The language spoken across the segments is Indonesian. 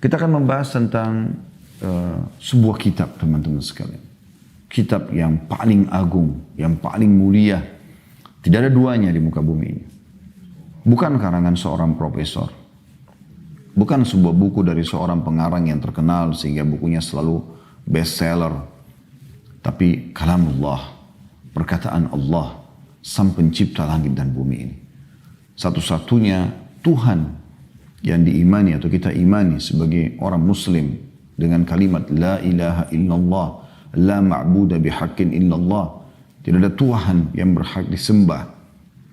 Kita akan membahas tentang sebuah kitab, teman-teman sekalian. Kitab yang paling agung, yang paling mulia. Tidak ada duanya di muka bumi ini. Bukan karangan seorang profesor. Bukan sebuah buku dari seorang pengarang yang terkenal sehingga bukunya selalu bestseller. Tapi kalamullah, perkataan Allah, sang pencipta langit dan bumi ini. Satu-satunya Tuhan yang diimani atau kita imani sebagai orang muslim dengan kalimat la ilaha illallah, la ma'buda bihaqqin illallah. Tidak ada Tuhan yang berhak disembah,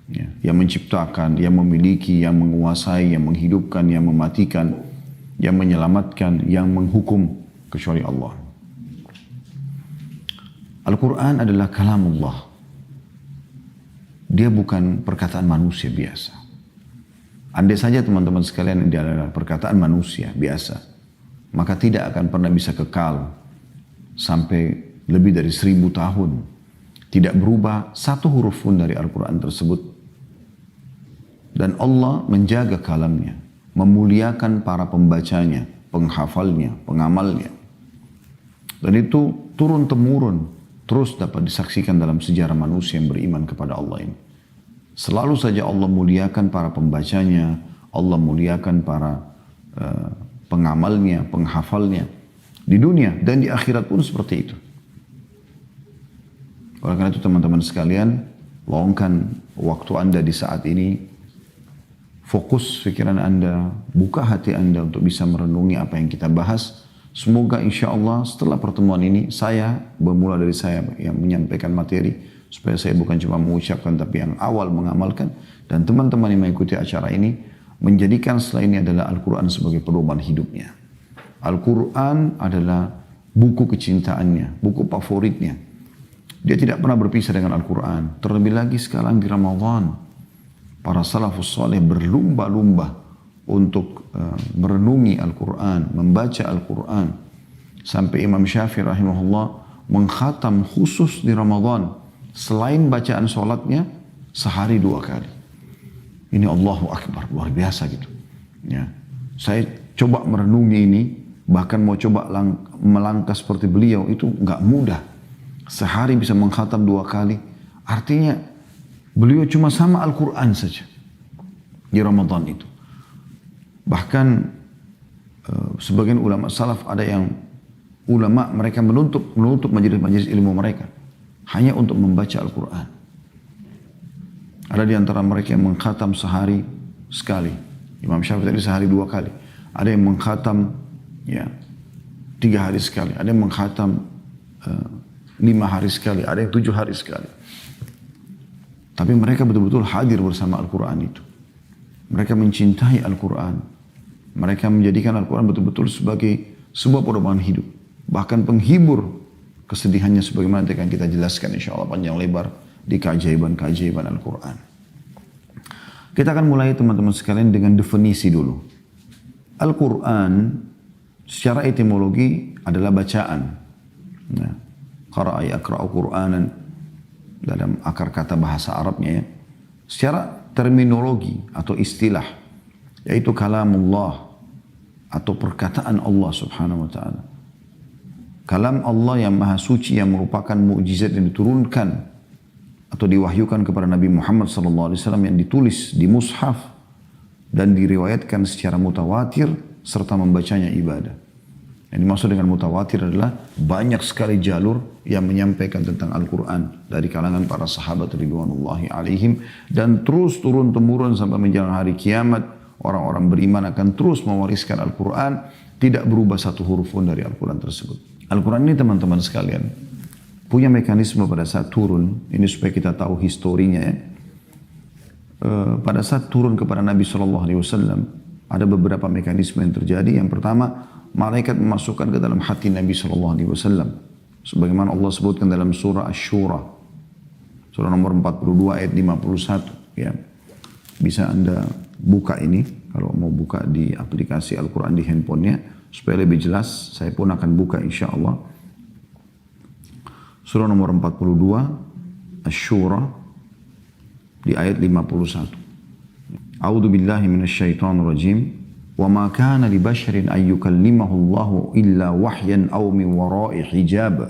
ya, yang menciptakan, yang memiliki, yang menguasai, yang menghidupkan, yang mematikan, yang menyelamatkan, yang menghukum kecuali Allah. Al-Quran adalah kalamullah. Dia bukan perkataan manusia biasa. Andai saja teman-teman sekalian ini adalah perkataan manusia biasa, maka tidak akan pernah bisa kekal sampai lebih dari 1000 tahun. Tidak berubah satu huruf pun dari Al-Quran tersebut. Dan Allah menjaga kalamnya, memuliakan para pembacanya, penghafalnya, pengamalnya. Dan itu turun-temurun terus dapat disaksikan dalam sejarah manusia yang beriman kepada Allah ini. Selalu saja Allah muliakan para pembacanya, Allah muliakan para pengamalnya, penghafalnya. Di dunia dan di akhirat pun seperti itu. Oleh karena itu teman-teman sekalian, luangkan waktu Anda di saat ini, fokus pikiran Anda, buka hati Anda untuk bisa merenungi apa yang kita bahas. Semoga insya Allah setelah pertemuan ini, saya bermula dari saya yang menyampaikan materi, supaya saya bukan cuma mengucapkan tapi yang awal mengamalkan, dan teman-teman yang mengikuti acara ini menjadikan setelah ini adalah Al-Quran sebagai pedoman hidupnya. Al-Quran adalah buku kecintaannya, buku favoritnya. Dia tidak pernah berpisah dengan Al-Quran. Terlebih lagi sekarang di Ramadan, para salafus saleh berlumba-lumba untuk merenungi Al-Quran, membaca Al-Quran. Sampai Imam Syafi'i rahimahullah mengkhatam khusus di Ramadan. Selain bacaan sholatnya, sehari 2 kali. Ini Allahu Akbar, luar biasa gitu. Ya. Saya coba merenungi ini, bahkan mau coba melangkah seperti beliau, itu nggak mudah. Sehari bisa mengkhatam 2 kali. Artinya beliau cuma sama Al-Quran saja di Ramadan itu. Bahkan sebagian ulama salaf ada yang ulama mereka menutup majelis-majelis ilmu mereka hanya untuk membaca Al-Quran. Ada di antara mereka yang mengkhatam sehari sekali. Imam Syafi'i tadi sehari 2 kali. Ada yang mengkhatam 3 hari sekali. Ada yang mengkhatam 5 hari sekali. Ada yang 7 hari sekali. Tapi mereka betul-betul hadir bersama Al-Quran itu. Mereka mencintai Al-Quran. Mereka menjadikan Al-Quran betul-betul sebagai sebuah pedoman hidup. Bahkan penghibur kesedihannya sebagaimana akan kita jelaskan insya Allah panjang lebar di keajaiban-keajaiban Al-Quran. Kita akan mulai teman-teman sekalian dengan definisi dulu. Al-Quran secara etimologi adalah bacaan. Nah, qara'a yaqra'u Qur'anan dalam akar kata bahasa Arabnya ya. Secara terminologi atau istilah yaitu kalamullah atau perkataan Allah Subhanahu wa taala. Kalam Allah yang maha suci yang merupakan mukjizat yang diturunkan atau diwahyukan kepada Nabi Muhammad SAW yang ditulis di mushaf dan diriwayatkan secara mutawatir serta membacanya ibadah. Yang dimaksud dengan mutawatir adalah banyak sekali jalur yang menyampaikan tentang Al-Quran dari kalangan para sahabat ridwanullahi alaihim dan terus turun-temurun sampai menjelang hari kiamat. Orang-orang beriman akan terus mewariskan Al-Quran, tidak berubah satu huruf pun dari Al-Quran tersebut. Al-Quran ini teman-teman sekalian punya mekanisme pada saat turun, ini supaya kita tahu historinya ya. Pada saat turun kepada Nabi SAW ada beberapa mekanisme yang terjadi. Yang pertama, malaikat memasukkan ke dalam hati Nabi SAW. Sebagaimana Allah sebutkan dalam surah Asy-Syura. Surah nomor 42 ayat 51. Ya. Bisa Anda buka ini. Kalau mau buka di aplikasi Al-Quran di handphonenya. Supaya lebih jelas. Saya pun akan buka insya Allah. Surah nomor 42. Asy-Syura. Di ayat 51. A'udzu billahi minasyaitonir rajim. Wa ma kana li basharin an yukallimahu Allahu illa wahyan aw min wara'i hijab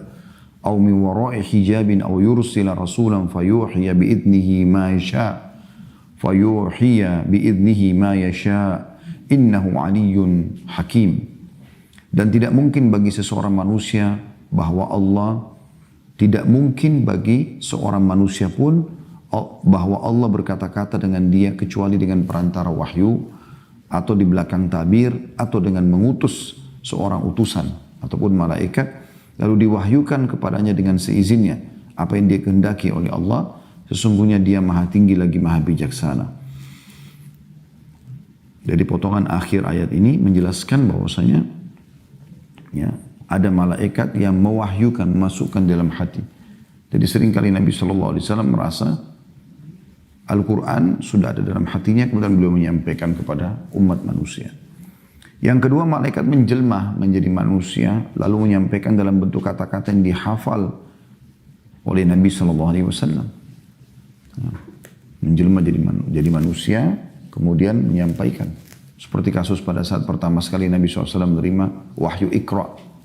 aw min wara'i hijabin aw yursila rasulan fayuhiya bi idnihi ma yasha innahu aliyyun hakim. Dan tidak mungkin bagi seseorang manusia tidak mungkin bagi seorang manusia pun bahwa Allah berkata-kata dengan dia kecuali dengan perantara wahyu atau di belakang tabir atau dengan mengutus seorang utusan ataupun malaikat lalu diwahyukan kepadanya dengan seizinnya apa yang dia kehendaki oleh Allah. Sesungguhnya dia maha tinggi lagi maha bijaksana. Jadi potongan akhir ayat ini menjelaskan bahwasanya ada malaikat yang mewahyukan, masukkan dalam hati. Jadi seringkali Nabi SAW merasa Al-Quran sudah ada dalam hatinya, kemudian beliau menyampaikan kepada umat manusia. Yang kedua, malaikat menjelma menjadi manusia, lalu menyampaikan dalam bentuk kata-kata yang dihafal oleh Nabi SAW. Menjelma jadi manusia, kemudian menyampaikan. Seperti kasus pada saat pertama sekali Nabi SAW menerima wahyu Iqra,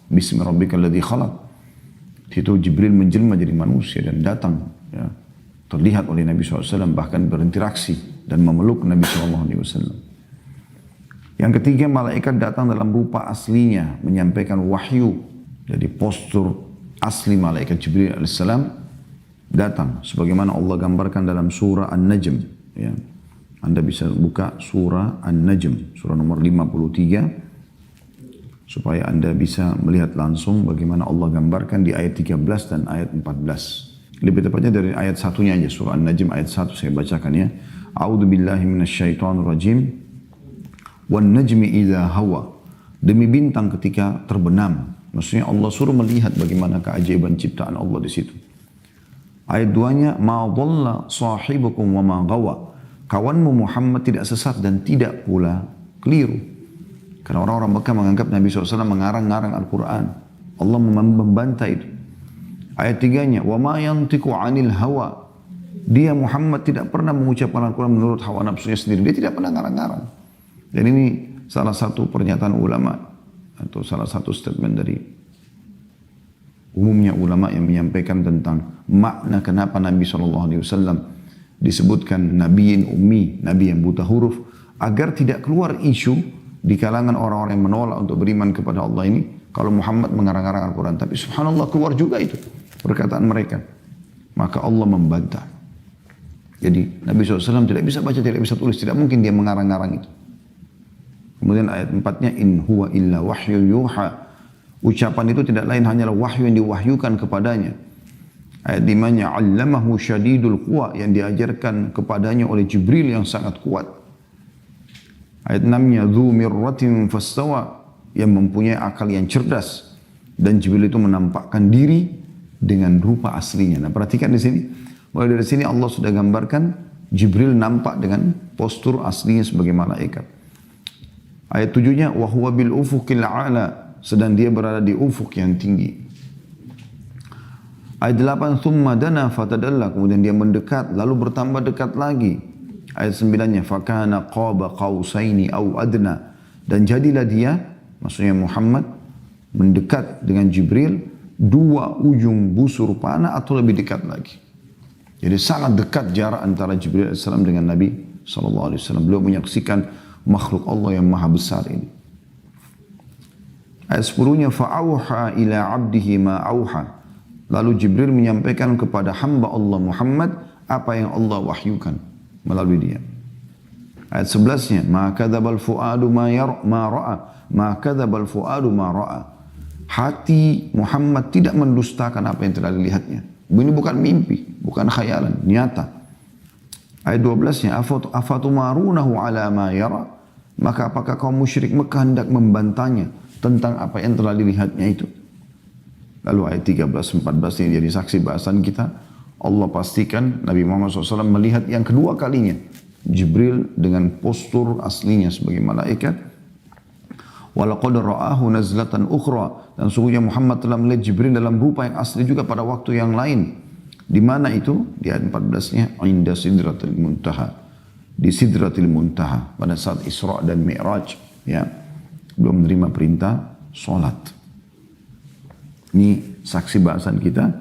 Bismi Rabbikal Ladzi Khalaq. Itu Jibril menjelma jadi manusia dan datang, terlihat oleh Nabi SAW, bahkan berinteraksi dan memeluk Nabi SAW. Yang ketiga, malaikat datang dalam rupa aslinya, menyampaikan wahyu. Jadi postur asli malaikat Jibril AS datang sebagaimana Allah gambarkan dalam surah An-Najm. Anda bisa buka surah An-Najm, surah nomor 53, supaya Anda bisa melihat langsung bagaimana Allah gambarkan di ayat 13 dan ayat 14. Lebih tepatnya dari ayat satunya aja, surah An-Najm ayat 1 saya bacakan ya. A'udzu billahi minasyaitonir rajim. Wan najmi idza hawa. Demi bintang ketika terbenam. Maksudnya Allah suruh melihat bagaimana keajaiban ciptaan Allah di situ. Ayat 2-nya, ma dhalla sahibukum wa ma ghawa. Kawanmu Muhammad tidak sesat dan tidak pula keliru. Karena orang-orang Mekah menganggap Nabi SAW mengarang-ngarang Al-Quran. Allah membantah itu. Ayat 3-nya, wa ma yantiqu 'anil hawa. Dia Muhammad tidak pernah mengucapkan Al-Quran menurut hawa nafsunya sendiri. Dia tidak pernah ngarang-ngarang. Dan ini salah satu pernyataan ulama atau salah satu statement dari umumnya ulama yang menyampaikan tentang makna kenapa Nabi SAW disebutkan nabiyin ummi, nabi yang buta huruf, agar tidak keluar isu di kalangan orang-orang yang menolak untuk beriman kepada Allah ini kalau Muhammad mengarang-arang Al-Quran. Tapi subhanallah keluar juga itu perkataan mereka. Maka Allah membantah. Jadi Nabi SAW tidak bisa baca, tidak bisa tulis, tidak mungkin dia mengarang-arang itu. Kemudian ayat 4-nya, in huwa illa wahyu yuha. Ucapan itu tidak lain hanyalah wahyu yang diwahyukan kepadanya. Ayat 5-nya, allamahu syadidul quwa, yang diajarkan kepadanya oleh Jibril yang sangat kuat. Ayat 6-nya, dhu mirratin fastawa, yang mempunyai akal yang cerdas. Dan Jibril itu menampakkan diri dengan rupa aslinya. Nah perhatikan di sini, mulai dari sini Allah sudah gambarkan Jibril nampak dengan postur aslinya sebagai malaikat. Ayat 7-nya, wa huwa bil ufuqil a'la, sedang dia berada di ufuk yang tinggi. Ayat 8, thumma dana fatadalla, kemudian dia mendekat lalu bertambah dekat lagi. Ayat 9-nya, fakana qaba qausaini aw adna, dan jadilah dia, maksudnya Muhammad, mendekat dengan Jibril 2 ujung busur panah atau lebih dekat lagi. Jadi sangat dekat jarak antara Jibril AS dengan Nabi SAW. Beliau menyaksikan makhluk Allah yang maha besar ini. Ayat 10-nya, fa'auha ila abdihi ma auha. Lalu Jibril menyampaikan kepada hamba Allah Muhammad apa yang Allah wahyukan melalui dia. Ayat 11-nya, ma kadzabal fuadu ma ra'a, ma kadzabal fuadu ma ra'a. Hati Muhammad tidak mendustakan apa yang telah dilihatnya. Ini bukan mimpi, bukan khayalan, nyata. Ayat 12-nya, afatumarunahu ala ma yara. Maka apakah kaum musyrik Mekah hendak membantahnya tentang apa yang telah dilihatnya itu? Lalu ayat 13-14 ini jadi saksi bahasan kita. Allah pastikan Nabi Muhammad SAW melihat yang kedua kalinya Jibril dengan postur aslinya sebagai malaikat. Walaqad ra'ahu nazlatan ukhra, dan sungguhnya Muhammad telah melihat Jibril dalam rupa yang asli juga pada waktu yang lain. Di mana itu? Di ayat 14-nya, inda sidratil muntaha. Di sidratil muntaha pada saat Isra dan Mi'raj. ya, belum menerima perintah sholat. Ini saksi bahasan kita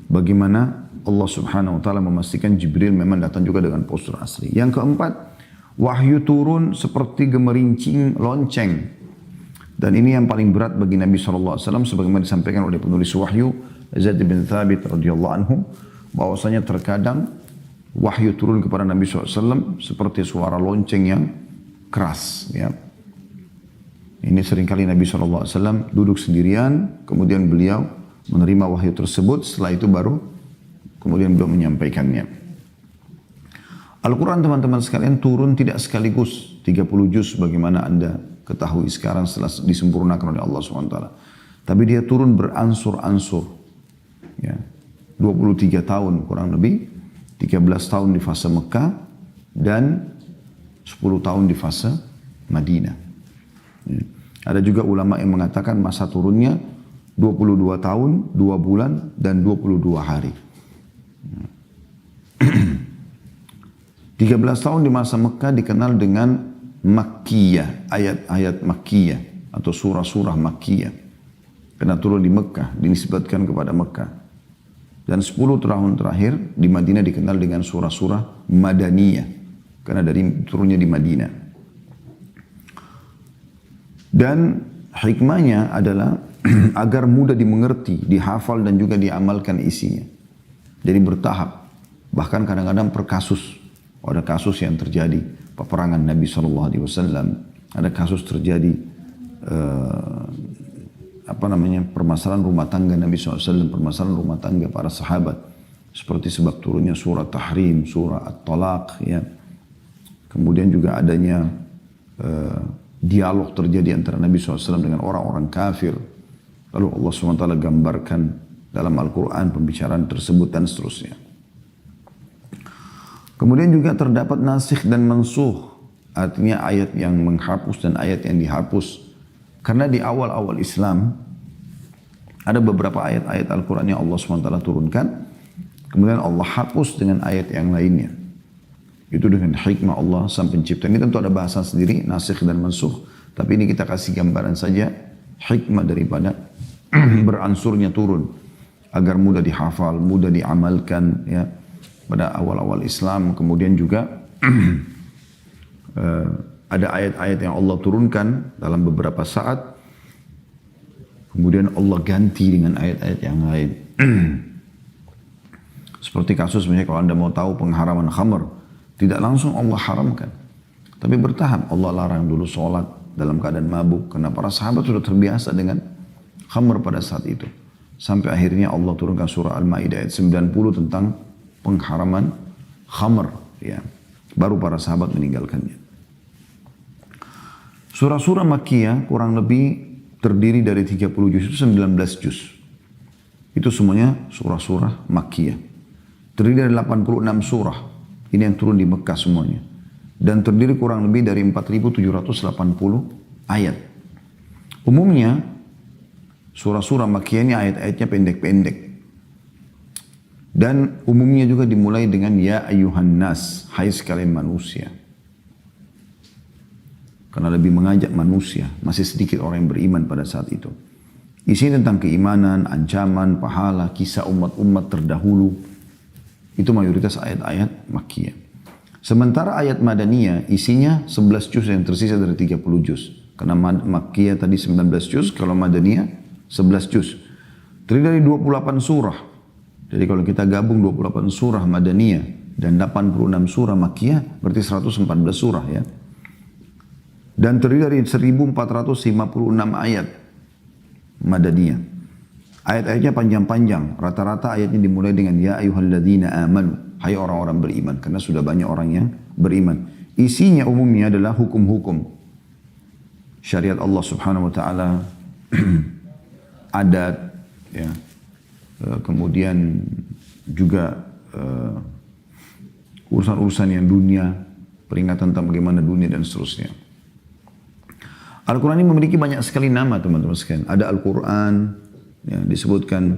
bagaimana Allah Subhanahu wa taala memastikan Jibril memang datang juga dengan postur asli. Yang keempat, wahyu turun seperti gemerincing lonceng. Dan ini yang paling berat bagi Nabi SAW, sebagaimana disampaikan oleh penulis wahyu Zaid bin Thabit radhiyallahu anhu, bahwasanya terkadang wahyu turun kepada Nabi SAW seperti suara lonceng yang keras. Ya. Ini seringkali Nabi SAW duduk sendirian, kemudian beliau menerima wahyu tersebut, setelah itu baru kemudian beliau menyampaikannya. Al-Quran teman-teman sekalian turun tidak sekaligus 30 juz bagaimana anda ketahui sekarang setelah disempurnakan oleh Allah SWT. Tapi dia turun beransur-ansur. Ya. 23 tahun kurang lebih, 13 tahun di fase Mekah dan 10 tahun di fase Madinah. Ya. Ada juga ulama yang mengatakan masa turunnya 22 tahun, 2 bulan dan 22 hari. 13 tahun di masa Mekah dikenal dengan Makkiyah, ayat-ayat Makkiyah atau surah-surah Makkiyah. Karena turun di Mekah, dinisbatkan kepada Mekah. Dan 10 tahun terakhir di Madinah dikenal dengan surah-surah Madaniyah. Karena dari turunnya di Madinah. Dan hikmahnya adalah agar mudah dimengerti, dihafal dan juga diamalkan isinya. Jadi bertahap. Bahkan kadang-kadang per kasus. Ada kasus yang terjadi peperangan Nabi SAW. Ada kasus terjadi permasalahan rumah tangga Nabi SAW, permasalahan rumah tangga para sahabat. Seperti sebab turunnya surah Tahrim, surah At-Talaq. Ya. Kemudian juga adanya dialog terjadi antara Nabi SAW dengan orang-orang kafir. Lalu Allah SWT gambarkan dalam Al-Quran pembicaraan tersebut dan seterusnya. Kemudian juga terdapat nasikh dan mansuh. Artinya ayat yang menghapus dan ayat yang dihapus. Karena di awal-awal Islam ada beberapa ayat-ayat Al-Quran yang Allah SWT turunkan. Kemudian Allah hapus dengan ayat yang lainnya. Itu dengan hikmah Allah sang pencipta. Ini tentu ada bahasa sendiri, nasikh dan mansuh. Tapi ini kita kasih gambaran saja hikmah daripada beransurnya turun. Agar mudah dihafal, mudah diamalkan. Ya. Pada awal-awal Islam, kemudian juga ada ayat-ayat yang Allah turunkan dalam beberapa saat, kemudian Allah ganti dengan ayat-ayat yang lain. Seperti kasus misalnya kalau anda mau tahu pengharaman khamr, tidak langsung Allah haramkan, tapi bertahap. Allah larang dulu sholat dalam keadaan mabuk, karena para sahabat sudah terbiasa dengan khamr pada saat itu. Sampai akhirnya Allah turunkan surah Al-Ma'idah ayat 90 tentang pengharaman khamr, ya. Baru para sahabat meninggalkannya. Surah-surah Makkiyah kurang lebih terdiri dari 30 juz, itu 19 juz. Itu semuanya surah-surah Makkiyah. Terdiri dari 86 surah. Ini yang turun di Mekah semuanya. Dan terdiri kurang lebih dari 4.780 ayat. Umumnya surah-surah Makkiyah ini ayat-ayatnya pendek-pendek. Dan umumnya juga dimulai dengan ya ayyuhan nas, hai sekalian manusia. Karena lebih mengajak manusia, masih sedikit orang yang beriman pada saat itu. Isinya tentang keimanan, ancaman, pahala, kisah umat-umat terdahulu. Itu mayoritas ayat-ayat Makkiyah. Sementara ayat Madaniyah isinya 11 juz yang tersisa dari 30 juz. Karena Makkiyah tadi 19 juz, kalau Madaniyah 11 juz. Terdiri dari 28 surah. Jadi kalau kita gabung 28 surah Madaniyah dan 86 surah Makkiyah, berarti 114 surah ya. Dan terdiri dari 1456 ayat Madaniyah. Ayat-ayatnya panjang-panjang. Rata-rata ayatnya dimulai dengan ya ayyuhalladzina amanu, hai orang-orang beriman, karena sudah banyak orang yang beriman. Isinya umumnya adalah hukum-hukum syariat Allah Subhanahu wa taala, adat ya. Kemudian juga urusan-urusan yang dunia, peringatan tentang bagaimana dunia dan seterusnya. Al-Quran ini memiliki banyak sekali nama teman-teman sekalian. Ada Al-Quran yang disebutkan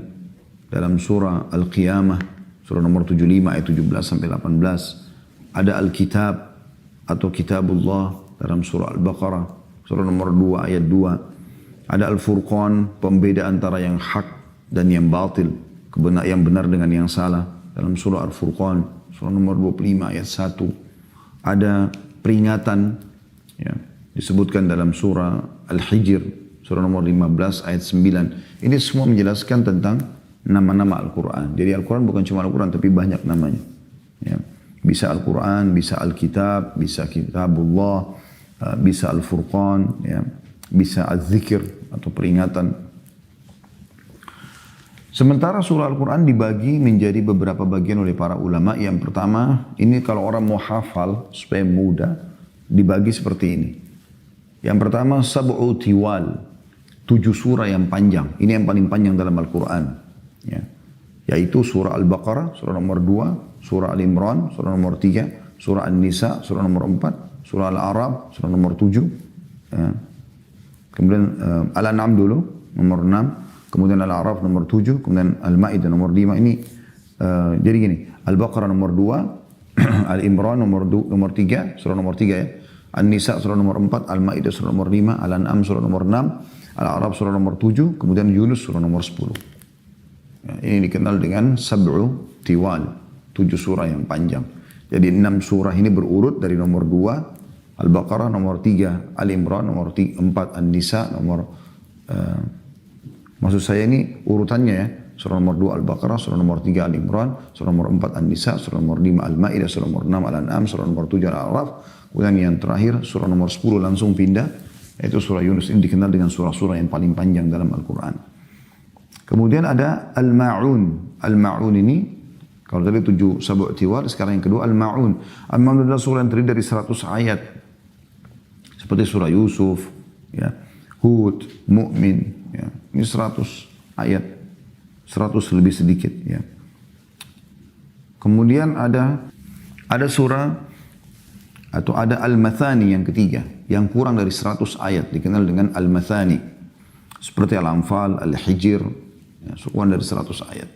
dalam surah Al-Qiyamah, surah nomor 75 ayat 17 sampai 18. Ada Al-Kitab atau Kitabullah dalam surah Al-Baqarah, surah nomor 2 ayat 2. Ada Al-Furqan, pembeda antara yang hak dan yang batil, yang benar dengan yang salah, dalam surah Al-Furqan, surah nomor 25 ayat 1. Ada peringatan, ya, disebutkan dalam surah Al-Hijr, surah nomor 15 ayat 9. Ini semua menjelaskan tentang nama-nama Al-Quran. Jadi Al-Quran bukan cuma Al-Quran, tapi banyak namanya. Ya. Bisa Al-Quran, bisa Al-Kitab, bisa Kitabullah, bisa Al-Furqan, ya, bisa Al-Zikr atau peringatan. Sementara surah Al-Quran dibagi menjadi beberapa bagian oleh para ulama. Yang pertama, ini kalau orang mau hafal supaya mudah, dibagi seperti ini. Yang pertama, sab'u tiwal, 7 surah yang panjang. Ini yang paling panjang dalam Al-Quran. Ya. Yaitu surah Al-Baqarah, surah nomor 2, surah Al-Imran, surah nomor 3, surah An-Nisa, surah nomor 4, surah Al-A'raf, surah nomor 7. Ya. Kemudian Al-An'am dulu, nomor 6. Kemudian Al-A'raf nomor 7, kemudian Al-Ma'idah nomor 5. Ini jadi gini, Al-Baqarah nomor 2, Al-Imran nomor 3, surah nomor 3 ya. An-Nisa surah nomor 4, Al-Ma'idah surah nomor 5, Al-An'am surah nomor 6, Al-A'raf surah nomor 7, kemudian Yunus surah nomor 10. Ya, ini dikenal dengan sab'u tiwal, 7 surah yang panjang. Jadi 6 surah ini berurut dari nomor 2, Al-Baqarah nomor 3, Al-Imran nomor 4, An-Nisa nomor maksud saya ini urutannya ya. Surah nomor 2 Al-Baqarah, surah nomor 3 Al-Imran, surah nomor 4 An-Nisa, surah nomor 5 Al-Ma'idah, surah nomor 6 Al-An'am, surah nomor 7 Al-A'raf. Kemudian yang terakhir surah nomor 10 langsung pindah, yaitu surah Yunus. Ini dikenal dengan surah-surah yang paling panjang dalam Al-Quran. Kemudian ada Al-Ma'un. Al-Ma'un ini, kalau tadi 7 sab'u tiwal, sekarang yang kedua Al-Ma'un. Al-Ma'un adalah surah yang terdiri dari 100 ayat. Seperti surah Yusuf, ya, Hud, Mu'min, ya. Ini 100 ayat, 100 lebih sedikit. Ya. Kemudian ada surah atau ada Al-Mathani yang ketiga, yang kurang dari 100 ayat, dikenal dengan Al-Mathani. Seperti Al-Anfal, Al-Hijr, ya, kurang dari 100 ayat.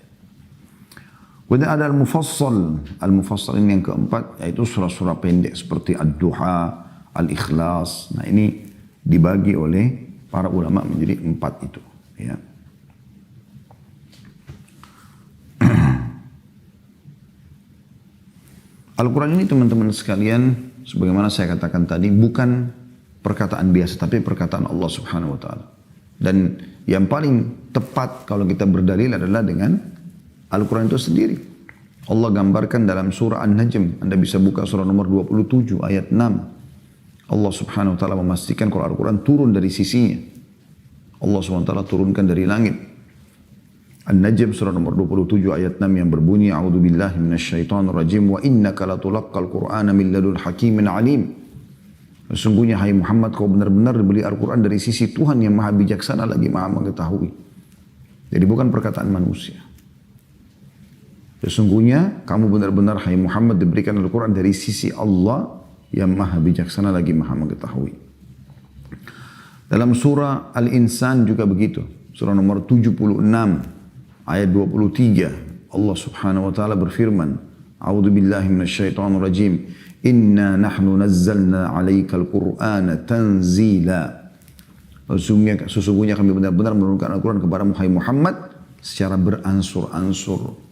Kemudian ada Al-Mufassal. Al-Mufassal ini yang keempat, yaitu surah-surah pendek seperti Ad-Duha, Al-Ikhlas. Nah ini dibagi oleh para ulama menjadi 4 itu. Ya. Al-Quran ini teman-teman sekalian, sebagaimana saya katakan tadi, bukan perkataan biasa, tapi perkataan Allah Subhanahu wa Ta'ala. Dan yang paling tepat kalau kita berdalil adalah dengan Al-Quran itu sendiri. Allah gambarkan dalam surah An-Najm. Anda bisa buka surah nomor 27 ayat 6. Allah Subhanahu wa Ta'ala memastikan kalau Al-Quran turun dari sisinya. Allah SWT turunkan dari langit. An-Najm surah nomor 27 ayat 6 yang berbunyi, A'udzu billahi minasyaitonir rajim, wa innaka latulaqqal Qur'ana min ladun hakimin alim. Sesungguhnya hai Muhammad, kau benar-benar diberi Al-Quran dari sisi Tuhan yang maha bijaksana lagi maha mengetahui. Jadi bukan perkataan manusia. Sesungguhnya kamu benar-benar hai Muhammad diberikan Al-Quran dari sisi Allah yang maha bijaksana lagi maha mengetahui. Dalam surah Al-Insan juga begitu. Surah nomor 76 ayat 23. Allah Subhanahu wa Ta'ala berfirman, A'udzu billahi minasyaitonir rajim. Inna nahnu nazzalna 'alaikal Qur'ana tanzila. Sesungguhnya kami benar-benar menurunkan Al-Quran kepada Muhammad secara beransur-ansur.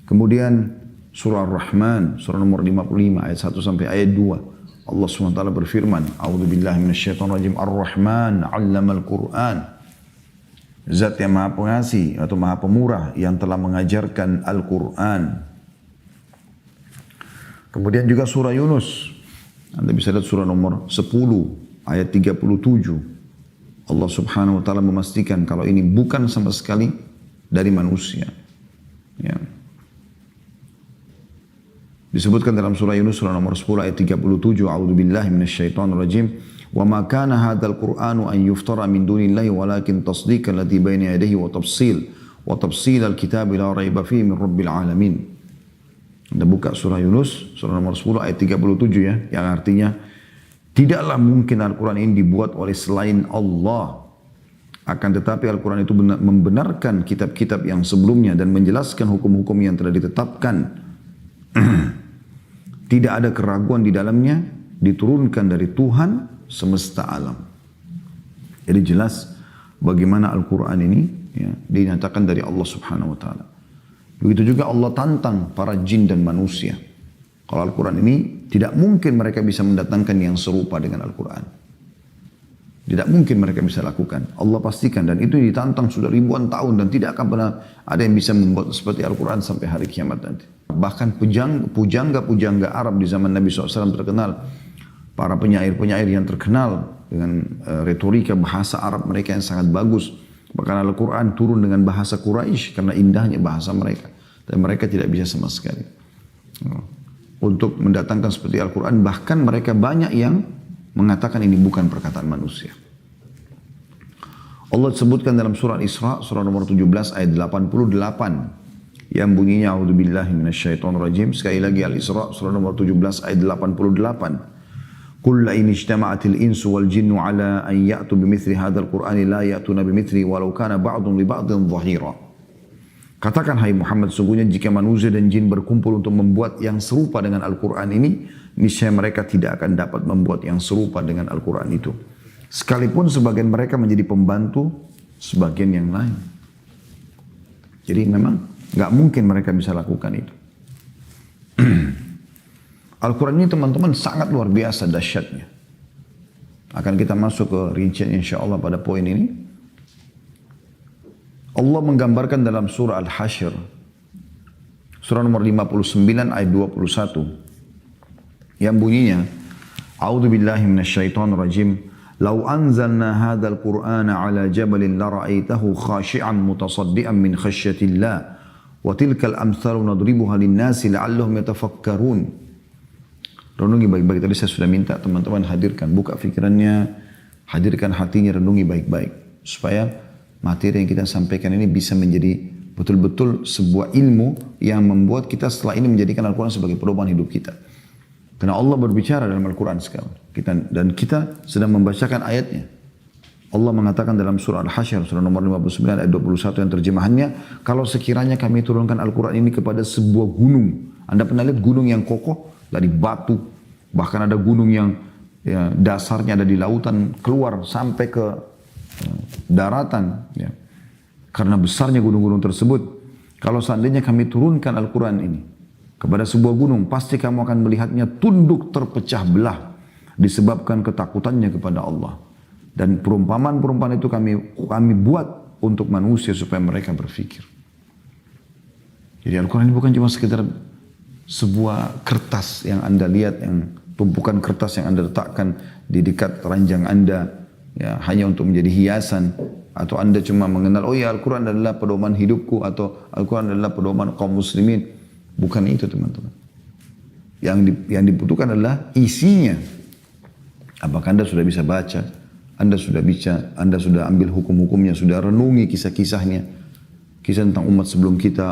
Kemudian surah Ar-Rahman, surah nomor 55 ayat 1 sampai ayat 2. Allah SWT berfirman, A'udzu billahi minasyaitonir rajim, Ar-Rahman 'allamal Qur'an. Zat yang maha pengasih atau maha pemurah yang telah mengajarkan Al-Quran. Kemudian juga surah Yunus. Anda bisa lihat surah nomor 10 ayat 37. Allah Subhanahu wa Ta'ala memastikan kalau ini bukan sama sekali dari manusia. Ya. Disebutkan dalam surah Yunus surah nomor 10 ayat 37, A'udzu billahi minasyaitonir rajim. Wa ma kana hadzal Qur'anu an yuftara min dunillahi walakin tasdiqal ladzi baina yadayhi wa tafsilal kitabi la raiba fihi min rabbil alamin. Anda buka surah Yunus surah nomor 10 ayat 37 ya, yang artinya tidaklah mungkin Al-Quran ini dibuat oleh selain Allah. Akan tetapi Al-Quran itu membenarkan kitab-kitab yang sebelumnya dan menjelaskan hukum-hukum yang telah ditetapkan. Tidak ada keraguan di dalamnya diturunkan dari Tuhan semesta alam. Jadi jelas bagaimana Al-Quran ini ya, dinyatakan dari Allah Subhanahu wa Ta'ala. Begitu juga Allah tantang para jin dan manusia. Kalau Al-Quran ini tidak mungkin mereka bisa mendatangkan yang serupa dengan Al-Quran. Tidak mungkin mereka bisa lakukan. Allah pastikan, dan itu ditantang sudah ribuan tahun dan tidak akan pernah ada yang bisa membuat seperti Al-Quran sampai hari kiamat nanti. Bahkan pujangga-pujangga Arab di zaman Nabi SAW terkenal. Para penyair-penyair yang terkenal dengan retorika bahasa Arab mereka yang sangat bagus. Bahkan Al-Quran turun dengan bahasa Quraisy karena indahnya bahasa mereka. Dan mereka tidak bisa sama sekali untuk mendatangkan seperti Al-Quran. Bahkan mereka banyak yang mengatakan ini bukan perkataan manusia. Allah sebutkan dalam surah Isra, surah nomor 17 ayat 88. Yang bunyinya, A'udzubillahi minasyaitonirrajim. Sekali lagi Al-Isra, surah nomor 17 ayat 88. Qul la in ijtama'atil insu wal jinnu ala an ya'tu bimithli hadzal qur'ani la ya'tuna bimithli walau kana ba'dun li ba'din dhahira. Katakan hai Muhammad, sungguhnya jika manusia dan jin berkumpul untuk membuat yang serupa dengan Al-Quran ini, niscaya mereka tidak akan dapat membuat yang serupa dengan Al-Quran itu. Sekalipun sebagian mereka menjadi pembantu sebagian yang lain. Jadi memang nggak mungkin mereka bisa lakukan itu. Al-Quran ini teman-teman sangat luar biasa dahsyatnya. Akan kita masuk ke rincian insya Allah pada poin ini. Allah menggambarkan dalam surah Al-Hasyr, surah nomor 59 ayat 21, yang bunyinya, A'udzubillahi minasyaitonirrajim, Lau anzalna hadzal Qur'ana ala jabalin la ra'aitahu khashi'an mutasaddian min khasyatillah wa tilkal amthalu nadribuha lin-nasi la'allahum yatafakkarun. Renungi baik-baik. Tadi saya sudah minta teman-teman hadirkan, buka fikirannya, hadirkan hatinya, renungi baik-baik supaya materi yang kita sampaikan ini bisa menjadi betul-betul sebuah ilmu yang membuat kita setelah ini menjadikan Al-Quran sebagai pedoman hidup kita. Karena Allah berbicara dalam Al-Quran sekarang. Dan kita sedang membacakan ayatnya. Allah mengatakan dalam surah Al-Hasyr, surah nomor 59 ayat 21 yang terjemahannya, kalau sekiranya kami turunkan Al-Quran ini kepada sebuah gunung. Anda pernah lihat gunung yang kokoh dari batu. Bahkan ada gunung yang ya, dasarnya ada di lautan keluar sampai ke daratan ya. Karena besarnya gunung-gunung tersebut, kalau seandainya kami turunkan Al-Quran ini kepada sebuah gunung, pasti kamu akan melihatnya tunduk terpecah belah disebabkan ketakutannya kepada Allah. Dan perumpamaan-perumpamaan itu kami buat untuk manusia supaya mereka berfikir. Jadi Al-Quran ini bukan cuma sekedar sebuah kertas yang Anda lihat, yang tumpukan kertas yang Anda letakkan di dekat ranjang Anda ya, hanya untuk menjadi hiasan, atau Anda cuma mengenal, oh ya Al-Quran adalah pedoman hidupku, atau Al-Quran adalah pedoman kaum muslimin. Bukan itu teman-teman. Yang dibutuhkan adalah isinya. Apakah Anda sudah bisa baca? Anda sudah ambil hukum-hukumnya, sudah renungi kisah-kisahnya. Kisah tentang umat sebelum kita,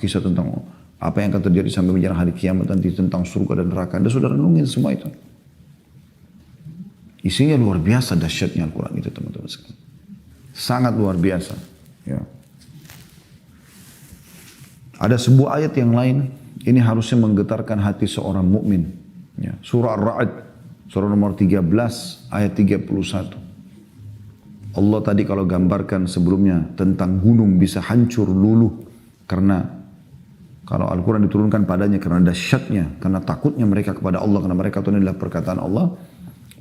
kisah tentang apa yang akan terjadi sampai menjelang hari kiamat nanti, tentang surga dan neraka. Anda sudah renungi semua itu. Isinya luar biasa dahsyatnya Al-Quran itu teman-teman sekalian. Sangat luar biasa. Ya. Ada sebuah ayat yang lain, ini harusnya menggetarkan hati seorang mukmin. Ya. Surah Ar-Ra'd, surah nomor 13 ayat 31. Allah tadi kalau gambarkan sebelumnya tentang gunung bisa hancur luluh karena kalau Al-Quran diturunkan padanya karena dahsyatnya, karena takutnya mereka kepada Allah, karena mereka tahu ini adalah perkataan Allah.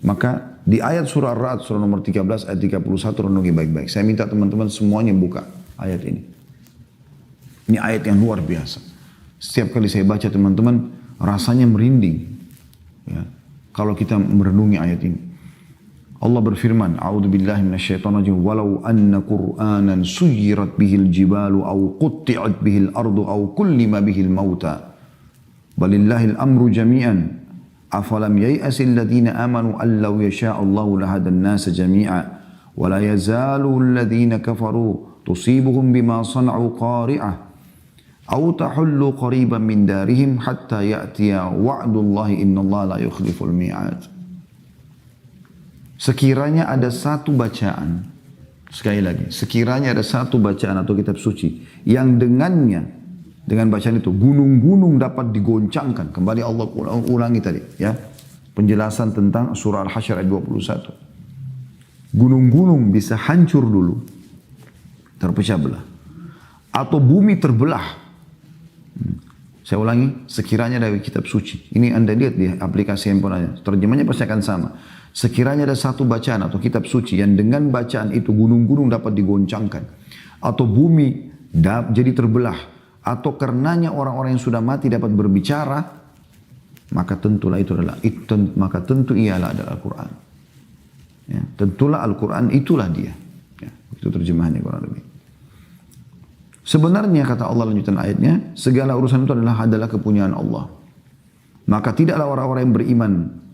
Maka di ayat surah Ar-Ra'd, surah nomor 13 ayat 31 renungi baik-baik. Saya minta teman-teman semuanya buka ayat ini. Ini ayat yang luar biasa. Setiap kali saya baca teman-teman rasanya merinding. Ya, kalau kita merenungi ayat ini. Allah berfirman, A'udzubillahi minasyaitonirrajim, walau anna Qur'anan suyirat bihil jibalu aw qutti'at bihil ardu aw kullima bihil mauta. Balillahil amru jami'an. Afalam yai'asil ladhina amanu allau yasha'allahu lahadan nasa jami'a wa la yazalu alladhina kafaru tusibuhum bima sana'u qari'ah aw tahullu qariban min darihim hatta ya'tiya wa'dullahi innallaha la yukhliful mi'ad. Sekiranya ada satu bacaan, sekali lagi, sekiranya ada satu bacaan atau kitab suci yang dengannya, dengan bacaan itu gunung-gunung dapat digoncangkan. Kembali Allah ulangi tadi ya. penjelasan tentang surah Al-Hasyr ayat 21. Gunung-gunung bisa hancur dulu, terpecah belah. Atau bumi terbelah. Saya ulangi, sekiranya dari kitab suci. Ini Anda lihat di aplikasi handphone Anda. Terjemahnya pasti akan sama. Sekiranya ada satu bacaan atau kitab suci yang dengan bacaan itu gunung-gunung dapat digoncangkan. Atau bumi jadi terbelah. Atau karenanya orang-orang yang sudah mati dapat berbicara. Maka tentulah tentu ialah adalah Al-Quran. Ya, tentulah Al-Quran itulah dia. Ya, itu terjemahannya kurang lebih. Sebenarnya kata Allah lanjutan ayatnya, segala urusan itu adalah kepunyaan Allah. Maka tidaklah orang-orang yang beriman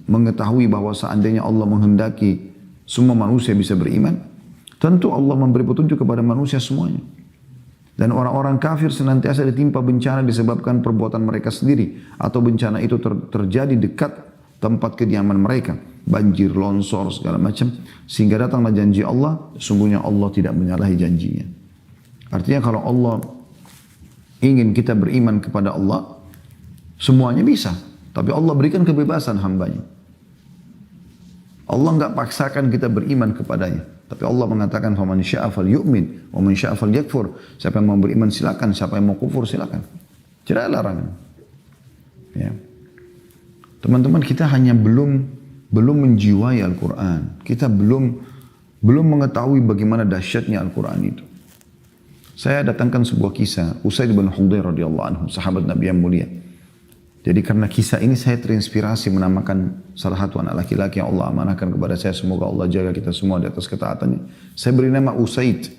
mengetahui bahwa seandainya Allah menghendaki semua manusia bisa beriman, tentu Allah memberi petunjuk kepada manusia semuanya. Dan orang-orang kafir senantiasa ditimpa bencana disebabkan perbuatan mereka sendiri, atau bencana itu terjadi dekat tempat kediaman mereka. Banjir, longsor, segala macam. Sehingga datanglah janji Allah, sungguhnya Allah tidak menyalahi janjinya. Artinya kalau Allah ingin kita beriman kepada Allah, semuanya bisa. Tapi Allah berikan kebebasan hambanya. Allah enggak paksakan kita beriman kepadanya. Tapi Allah mengatakan, "Faman syaa'a falyu'min, wa man syaa'a falyakfur." Siapa yang mau beriman silakan, siapa yang mau kufur silakan. Tidak ada larangan. Ya. Teman-teman, kita hanya belum menjiwai Al-Quran. Kita belum mengetahui bagaimana dahsyatnya Al-Quran itu. Saya datangkan sebuah kisah Usaid bin Hudayr radhiyallahu anhu, sahabat Nabi yang mulia. Jadi karena kisah ini saya terinspirasi menamakan salah satu anak laki-laki yang Allah amanahkan kepada saya. Semoga Allah jaga kita semua di atas ketaatannya. Saya beri nama Usaid.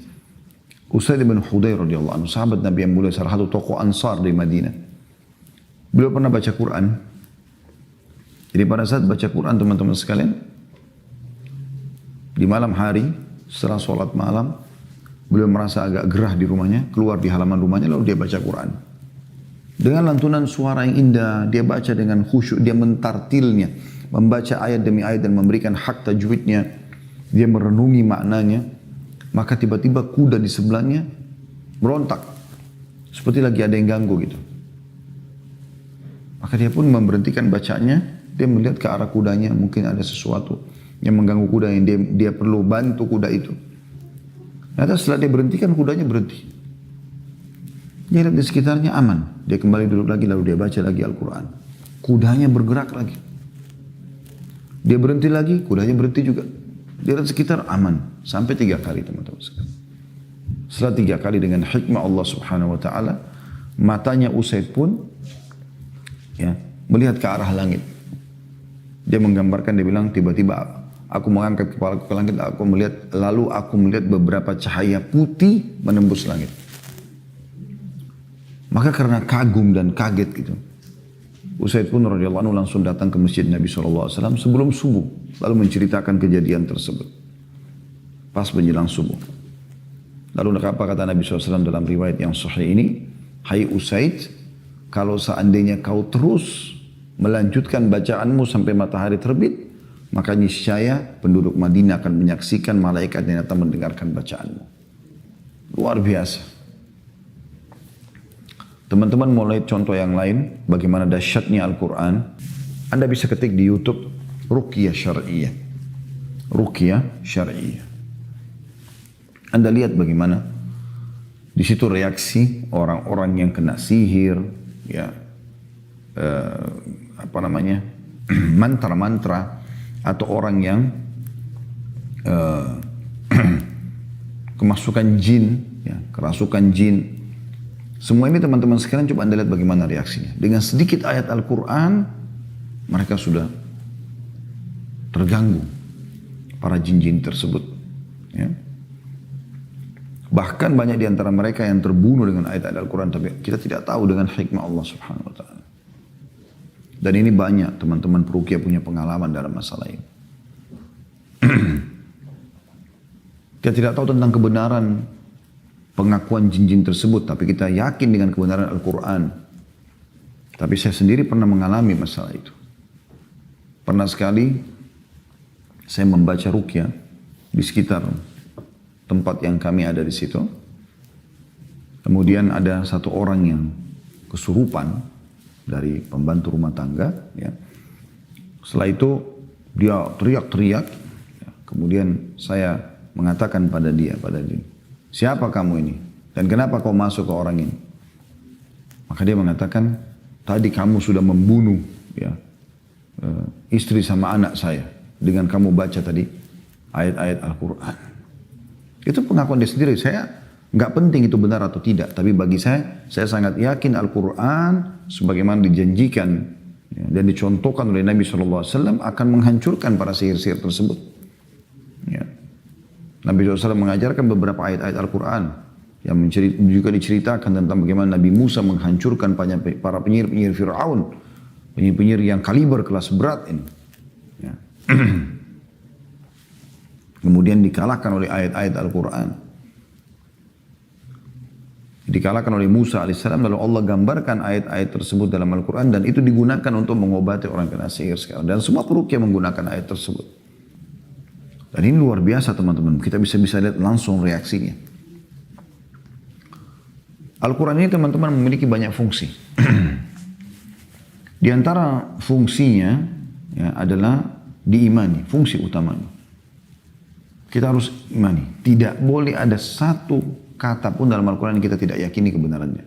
Usaid bin Hudayr radhiyallahu anhu, sahabat Nabi yang mulia, salah satu tokoh Ansar di Madinah. Beliau pernah baca Quran. Jadi pada saat baca Quran teman-teman sekalian, di malam hari setelah sholat malam, beliau merasa agak gerah di rumahnya, keluar di halaman rumahnya lalu dia baca Quran. Dengan lantunan suara yang indah, dia baca dengan khusyuk, dia mentartilnya, membaca ayat demi ayat dan memberikan hak tajwidnya, dia merenungi maknanya. Maka tiba-tiba kuda di sebelahnya berontak, seperti lagi ada yang ganggu gitu. Maka dia pun memberhentikan bacanya. Dia melihat ke arah kudanya, mungkin ada sesuatu yang mengganggu kuda yang dia perlu bantu kuda itu. Ternyata setelah dia berhentikan, kudanya berhenti. Dia lihat di sekitarnya aman. Dia kembali duduk lagi, lalu dia baca lagi Al-Quran. Kudanya bergerak lagi. Dia berhenti lagi, kudanya berhenti juga. Dia lihat sekitar aman. Sampai 3 kali teman-teman sekalian. Setelah 3 kali dengan hikmah Allah subhanahu wa ta'ala, matanya Usaid pun ya, melihat ke arah langit. Dia menggambarkan, dia bilang tiba-tiba aku mengangkat kepalaku ke langit, lalu aku melihat beberapa cahaya putih menembus langit. Maka karena kagum dan kaget gitu, Usaid pun radhiyallahu anhu langsung datang ke masjid Nabi SAW sebelum subuh, lalu menceritakan kejadian tersebut. Pas menjelang subuh. Lalu apa kata Nabi SAW dalam riwayat yang sahih ini? Hai Usaid, kalau seandainya kau terus melanjutkan bacaanmu sampai matahari terbit, maka niscaya penduduk Madinah akan menyaksikan malaikat yang datang mendengarkan bacaanmu. Luar biasa. Teman-teman mulai contoh yang lain, bagaimana dahsyatnya Al-Quran. Anda bisa ketik di YouTube, Ruqyah Syar'iyah. Ruqyah Syar'iyah. Anda lihat bagaimana di situ reaksi orang-orang yang kena sihir, ya, mantra-mantra, atau orang yang kemasukan jin, ya, kerasukan jin. Semua ini teman-teman sekalian coba Anda lihat bagaimana reaksinya. Dengan sedikit ayat Al-Quran, mereka sudah terganggu, para jin-jin tersebut. Ya. Bahkan banyak di antara mereka yang terbunuh dengan ayat-ayat Al-Quran, tapi kita tidak tahu dengan hikmah Allah subhanahu wa ta'ala. Dan ini banyak teman-teman peruqyah punya pengalaman dalam masalah ini. Kita tidak tahu tentang kebenaran pengakuan jin-jin tersebut, tapi kita yakin dengan kebenaran Al-Quran. Tapi saya sendiri pernah mengalami masalah itu. Pernah sekali saya membaca ruqyah di sekitar tempat yang kami ada di situ. Kemudian ada satu orang yang kesurupan dari pembantu rumah tangga, ya. Setelah itu dia teriak-teriak. Kemudian saya mengatakan pada dia, siapa kamu ini? Dan kenapa kau masuk ke orang ini? Maka dia mengatakan, tadi kamu sudah membunuh ya, istri sama anak saya. Dengan kamu baca tadi ayat-ayat Al-Quran. Itu pengakuan dia sendiri. Saya nggak penting itu benar atau tidak. Tapi bagi saya sangat yakin Al-Quran sebagaimana dijanjikan ya, dan dicontohkan oleh Nabi SAW akan menghancurkan para sihir-sihir tersebut. Ya. Nabi SAW mengajarkan beberapa ayat-ayat Al-Quran yang juga diceritakan tentang bagaimana Nabi Musa menghancurkan para penyihir-penyihir Fir'aun. Penyihir-penyihir yang kaliber kelas berat ini. Ya. Kemudian dikalahkan oleh ayat-ayat Al-Quran. Dikalahkan oleh Musa AS, lalu Allah gambarkan ayat-ayat tersebut dalam Al-Quran dan itu digunakan untuk mengobati orang kena sihir sekarang. Dan semua peruqyah menggunakan ayat tersebut. Dan ini luar biasa teman-teman, kita bisa lihat langsung reaksinya. Al-Quran ini teman-teman memiliki banyak fungsi. Di antara fungsinya ya, adalah diimani, fungsi utamanya. Kita harus imani, tidak boleh ada satu kata pun dalam Al-Quran yang kita tidak yakini kebenarannya.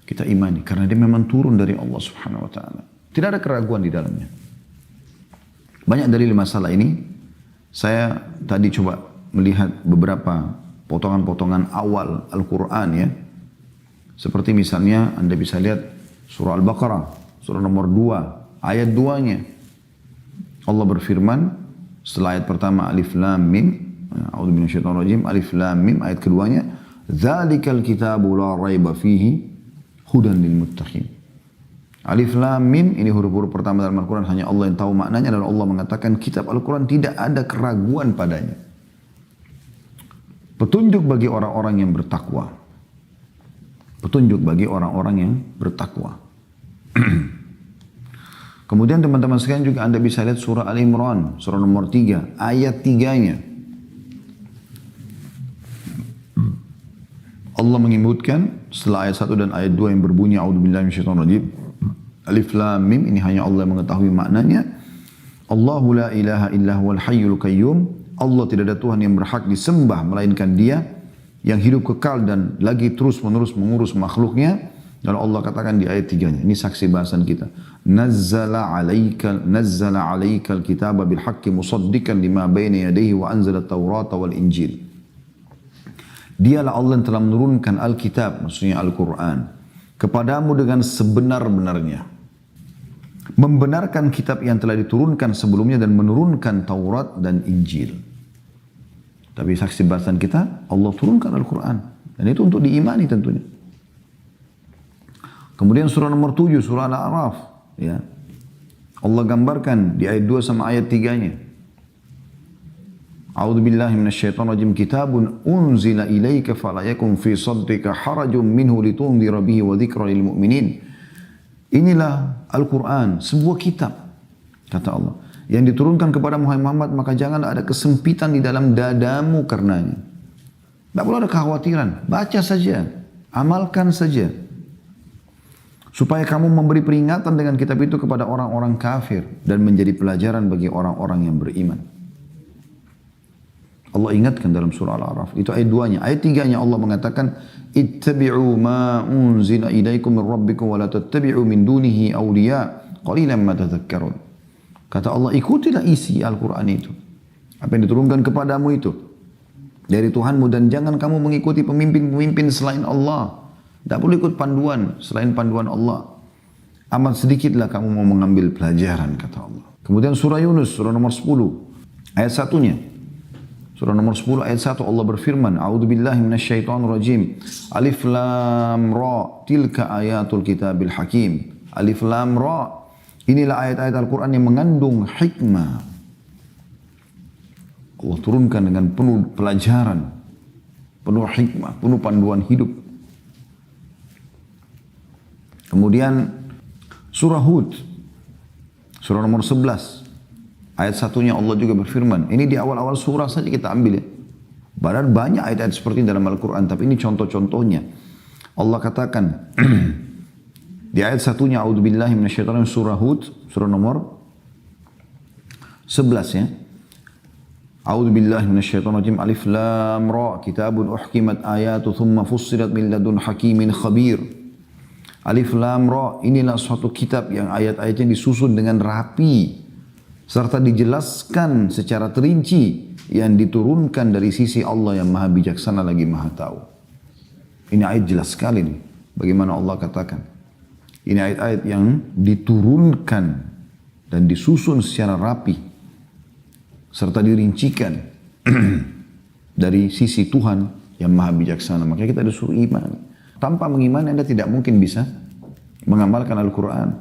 Kita imani, karena dia memang turun dari Allah Subhanahu Wa Taala. Tidak ada keraguan di dalamnya. Banyak dalil masalah ini. Saya tadi coba melihat beberapa potongan-potongan awal Al-Quran ya. Seperti misalnya Anda bisa lihat surah Al-Baqarah, surah nomor 2, ayat 2-nya. Allah berfirman setelah ayat pertama Alif Lam Mim, A'udzu minasyaitonir rajim, Alif Lam Mim, ayat keduanya, Dzalikal kitabu la raiba fihi hudan lil muttaqin. Alif Lam Mim, ini huruf-huruf pertama dalam Al-Quran, hanya Allah yang tahu maknanya, dan Allah mengatakan kitab Al-Quran tidak ada keraguan padanya. Petunjuk bagi orang-orang yang bertakwa. Petunjuk bagi orang-orang yang bertakwa. Kemudian teman-teman sekalian juga Anda bisa lihat surah Al-Imran, surah nomor 3, ayat 3-nya. Allah menyebutkan setelah ayat 1 dan ayat 2 yang berbunyi A'udzubillahi minasyaitonir rajim. Alif Lam Mim, ini hanya Allah yang mengetahui maknanya. Allahu la ilaha illa huwal hayyul qayyum. Allah tidak ada Tuhan yang berhak disembah melainkan Dia yang hidup kekal dan lagi terus-menerus mengurus makhluknya. Lalu Allah katakan di ayat 3-nya, ini saksi bahasan kita. Nazzala alaikal kitaba bil haqqi musaddiqan lima baina yadayhi wa anzala at-taurata wal injil. Dialah Allah yang telah menurunkan Alkitab, maksudnya Al-Quran, kepadamu dengan sebenar-benarnya. Membenarkan kitab yang telah diturunkan sebelumnya dan menurunkan Taurat dan Injil. Tapi saksi bahasan kita, Allah turunkan Al-Quran. Dan itu untuk diimani tentunya. Kemudian surah nomor 7, surah Al-A'raf. Ya. Allah gambarkan di ayat 2 sama ayat 3-nya. A'udzu billahi minasyaitonir rajim. Kitabun unzila ilaika fala yakun fi sadrika harajun minhu litunzira bihi wa dzikra lil mu'minin. Inilah Al-Quran, sebuah kitab, kata Allah, yang diturunkan kepada Muhammad, maka janganlah ada kesempitan di dalam dadamu karenanya. Tidak perlu ada kekhawatiran, baca saja, amalkan saja. Supaya kamu memberi peringatan dengan kitab itu kepada orang-orang kafir dan menjadi pelajaran bagi orang-orang yang beriman. Allah ingatkan dalam surah Al-A'raf. Itu ayat 2-nya. Ayat 3-nya Allah mengatakan, Ittabi'u ma unzila ilaikum min rabbikum wa la tattabi'u min dunihi awliya qalilan ma tadhakkarun. Kata Allah, ikutilah isi Al-Quran itu. Apa yang diturunkan kepadamu itu dari Tuhanmu, dan jangan kamu mengikuti pemimpin-pemimpin selain Allah. Tidak perlu ikut panduan selain panduan Allah. Amat sedikitlah kamu mau mengambil pelajaran, kata Allah. Kemudian surah Yunus, surah nomor 10, ayat 1-nya. Surah nomor 10 ayat 1 Allah berfirman, A'udzubillahi minasyaitonir rajim. Alif Lam Ra, tilka ayatul kitabil hakim. Alif Lam Ra, inilah ayat-ayat Al-Quran yang mengandung hikmah. Allah turunkan dengan penuh pelajaran, penuh hikmah, penuh panduan hidup. Kemudian surah Hud, surah nomor 11. Ayat 1-nya Allah juga berfirman. Ini di awal-awal surah saja kita ambil ya. Padahal banyak ayat-ayat seperti ini dalam Al-Quran. Tapi ini contoh-contohnya. Allah katakan. Di ayat 1-nya. A'udzubillahi minasyaitonir rajim, surah Hud. Surah nomor 11 ya. A'udzu billahi minasyaitonir rajim. Alif lam ra. Kitabun uhkimat ayatu thumma fussilat min ladun hakimin khabir. Alif lam ra, inilah suatu kitab yang ayat-ayatnya disusun dengan rapi serta dijelaskan secara terinci yang diturunkan dari sisi Allah yang Maha Bijaksana lagi Maha Tahu. Ini ayat jelas sekali nih. Bagaimana Allah katakan. Ini ayat-ayat yang diturunkan dan disusun secara rapi serta dirincikan dari sisi Tuhan yang Maha Bijaksana. Makanya kita disuruh iman. Tanpa mengimani Anda tidak mungkin bisa mengamalkan Al-Quran.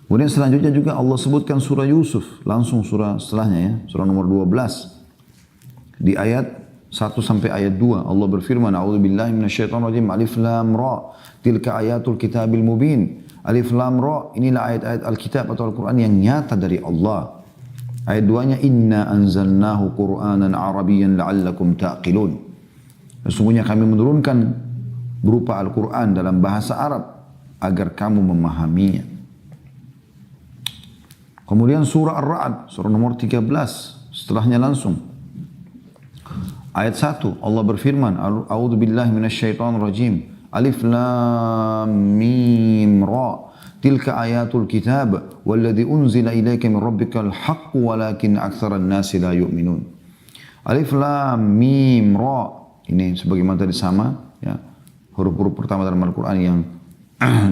Kemudian selanjutnya juga Allah sebutkan surah Yusuf. Langsung surah setelahnya ya. Surah nomor 12. Di ayat 1 sampai ayat 2. Allah berfirman. A'udzubillahi minasyaitonirrajim. Alif lam ra. Tilka ayatul kitabil mubin. Alif lam ra. Inilah ayat-ayat Alkitab atau Al-Quran yang nyata dari Allah. Ayat 2-nya. Inna anzalnahu Qur'anan Arabiyyan la'allakum ta'qilun. Sesungguhnya kami menurunkan berupa Al-Quran dalam bahasa Arab agar kamu memahaminya. Kemudian surah Ar-Ra'd, surah nomor 13, setelahnya langsung. Ayat 1, Allah berfirman, A'udzu billahi minasyaitonir rajim. Alif lam mim ra. Tilka ayatul kitab walladzi unzila ilaika min rabbikal haqq walakin aktsaran nasi la yu'minun. Alif lam mim ra. Ini sebagaimana tadi sama, ya, huruf-huruf pertama dalam Al-Quran yang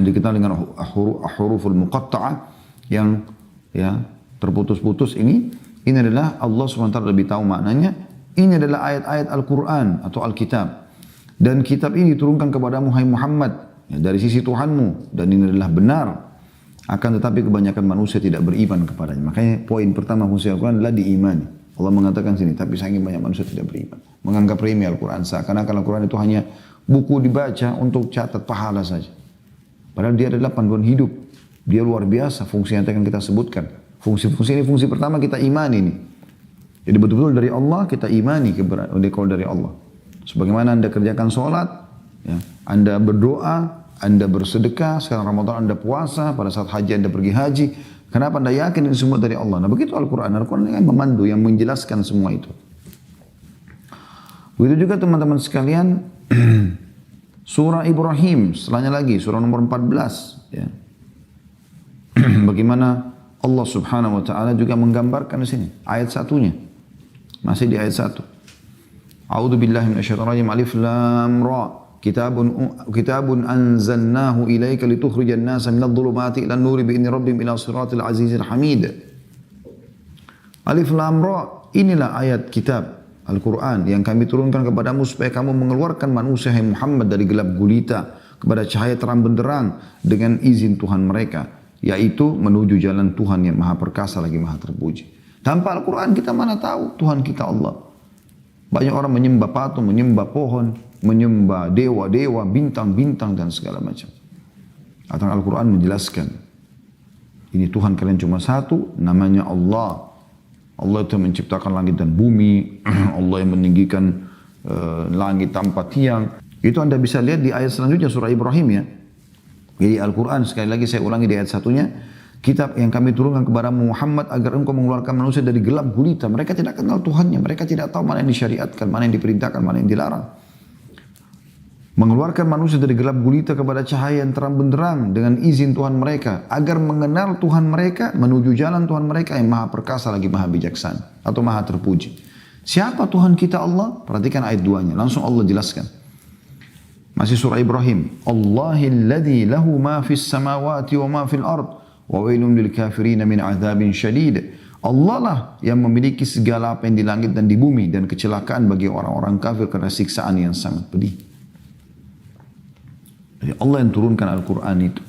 dikenal dengan huruful muqatta'ah yang ya terputus-putus ini adalah Allah SWT lebih tahu maknanya. Ini adalah ayat-ayat Al-Quran atau Alkitab. Dan kitab ini diturunkan kepada Muhammad ya, dari sisi Tuhanmu. Dan ini adalah benar. Akan tetapi kebanyakan manusia tidak beriman kepadanya. Makanya poin pertama fungsi Al-Quran adalah diimani. Allah mengatakan sini, tapi saking banyak manusia tidak beriman. Menganggap remeh Al-Quran. Seakan-akan Al-Quran itu hanya buku dibaca untuk catat pahala saja. Padahal dia adalah panduan hidup. Dia luar biasa fungsi yang akan kita sebutkan. Fungsi-fungsi ini, fungsi pertama kita imani ini. Jadi betul-betul dari Allah kita imani kalau dari Allah. Sebagaimana Anda kerjakan sholat, ya, Anda berdoa, Anda bersedekah, sekarang Ramadan Anda puasa, pada saat haji Anda pergi haji. Kenapa Anda yakin ini semua dari Allah? Nah begitu Al-Quran. Al-Quran yang memandu, yang menjelaskan semua itu. Begitu juga teman-teman sekalian, surah Ibrahim, setelahnya lagi, surah nomor 14. Ya. Bagaimana Allah Subhanahu Wa Taala juga menggambarkan di sini. Ayat satunya. Masih di ayat 1. A'udzu billahi minasyaitonir rajim. Alif lam ra. Kitabun anzalnahu ilaika litukhrijan nasa minadh dhulumati ilan nuri bi'idzni rabbihim ila siratil azizil hamid. Alif lam ra, inilah ayat kitab Al-Quran yang kami turunkan kepadamu supaya kamu mengeluarkan manusia yang Muhammad dari gelap gulita kepada cahaya terang benderang dengan izin Tuhan mereka, yaitu menuju jalan Tuhan yang Maha Perkasa lagi Maha Terpuji. Tanpa Al-Quran kita mana tahu Tuhan kita Allah. Banyak orang menyembah patung, menyembah pohon, menyembah dewa-dewa, bintang-bintang dan segala macam. Atau Al-Quran menjelaskan, ini Tuhan kalian cuma satu, namanya Allah. Allah itu menciptakan langit dan bumi, Allah yang meninggikan langit tanpa tiang. Itu Anda bisa lihat di ayat selanjutnya surah Ibrahim ya. Jadi Al-Quran sekali lagi saya ulangi di ayat satunya. Kitab yang kami turunkan kepada Muhammad agar engkau mengeluarkan manusia dari gelap gulita. Mereka tidak kenal Tuhannya. Mereka tidak tahu mana yang disyariatkan, mana yang diperintahkan, mana yang dilarang. Mengeluarkan manusia dari gelap gulita kepada cahaya yang terang benderang dengan izin Tuhan mereka. Agar mengenal Tuhan mereka, menuju jalan Tuhan mereka yang Maha Perkasa lagi Maha Bijaksana. Atau Maha Terpuji. Siapa Tuhan kita Allah? Perhatikan ayat 2-nya. Langsung Allah jelaskan. Masih surah Ibrahim. Allahilladzi lahu ma fis samawati wa ma fil ard. Wa wailun lil kafirin min adzabin syadid. Allah lah yang memiliki segala apa yang di langit dan di bumi dan kecelakaan bagi orang-orang kafir karena siksaan yang sangat pedih. Jadi Allah yang turunkan Al-Quran itu.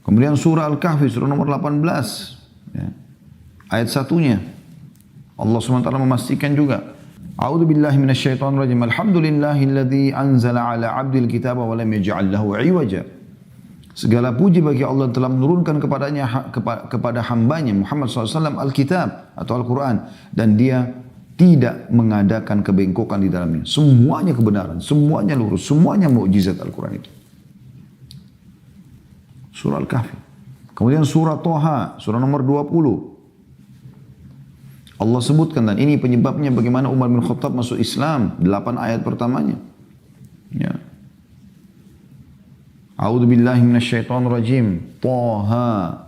Kemudian surah Al-Kahfi surah nomor 18 ya. Ayat satunya Allah SWT memastikan juga A'udzu billahi minasyaitonir rajim. Alhamdulillahilladzi anzala ala 'abdil kitaba wa lam yaj'al lahu 'iwaja. Segala puji bagi Allah telah menurunkan kepada hambanya Muhammad SAW Alkitab atau Al-Quran. Dan dia tidak mengadakan kebengkokan di dalamnya. Semuanya kebenaran, semuanya lurus, semuanya mukjizat Al-Quran itu. Surah Al-Kahfi. Kemudian surah Toha, surah nomor 20. Allah sebutkan, dan ini penyebabnya bagaimana Umar bin Khattab masuk Islam, 8 ayat pertamanya. Ya. A'udzu billahi minasyaitonir rajim. Toha.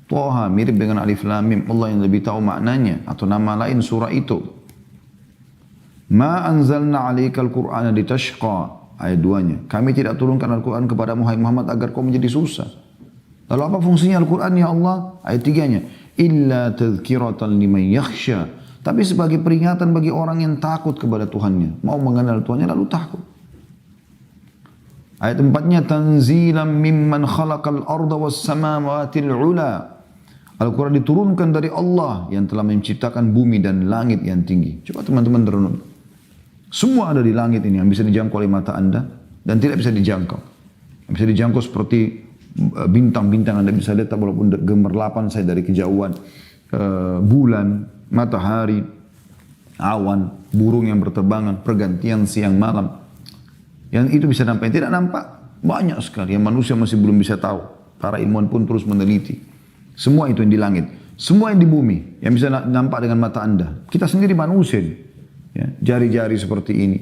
Toha mirip dengan alif lam mim. Allah yang lebih tahu maknanya atau nama lain surah itu. Ma anzalna 'alaikal Qur'ana litashqa. Ayat 2-nya. Kami tidak turunkan Al-Quran kepada Muhammad agar kau menjadi susah. Lalu apa fungsinya Al-Quran ya Allah? Ayat 3-nya. Illa tadhkiratan liman yakhsha. Tapi sebagai peringatan bagi orang yang takut kepada Tuhannya. Mau mengenal Tuhannya lalu takut. Ayat 4-nya. Tanzilan mimman khalaqal arda was samawati al-ula. Al-Quran diturunkan dari Allah yang telah menciptakan bumi dan langit yang tinggi. Coba teman-teman renung. Semua ada di langit ini yang bisa dijangkau oleh mata anda dan tidak bisa dijangkau. Yang bisa dijangkau seperti bintang-bintang anda bisa lihat walaupun gemerlapan saya dari kejauhan. Bulan, matahari, awan, burung yang berterbangan, pergantian siang malam. Yang itu bisa nampak, tidak nampak banyak sekali yang manusia masih belum bisa tahu. Para ilmuwan pun terus meneliti. Semua itu yang di langit. Semua yang di bumi yang bisa nampak dengan mata anda. Kita sendiri manusia. Ya, jari-jari seperti ini.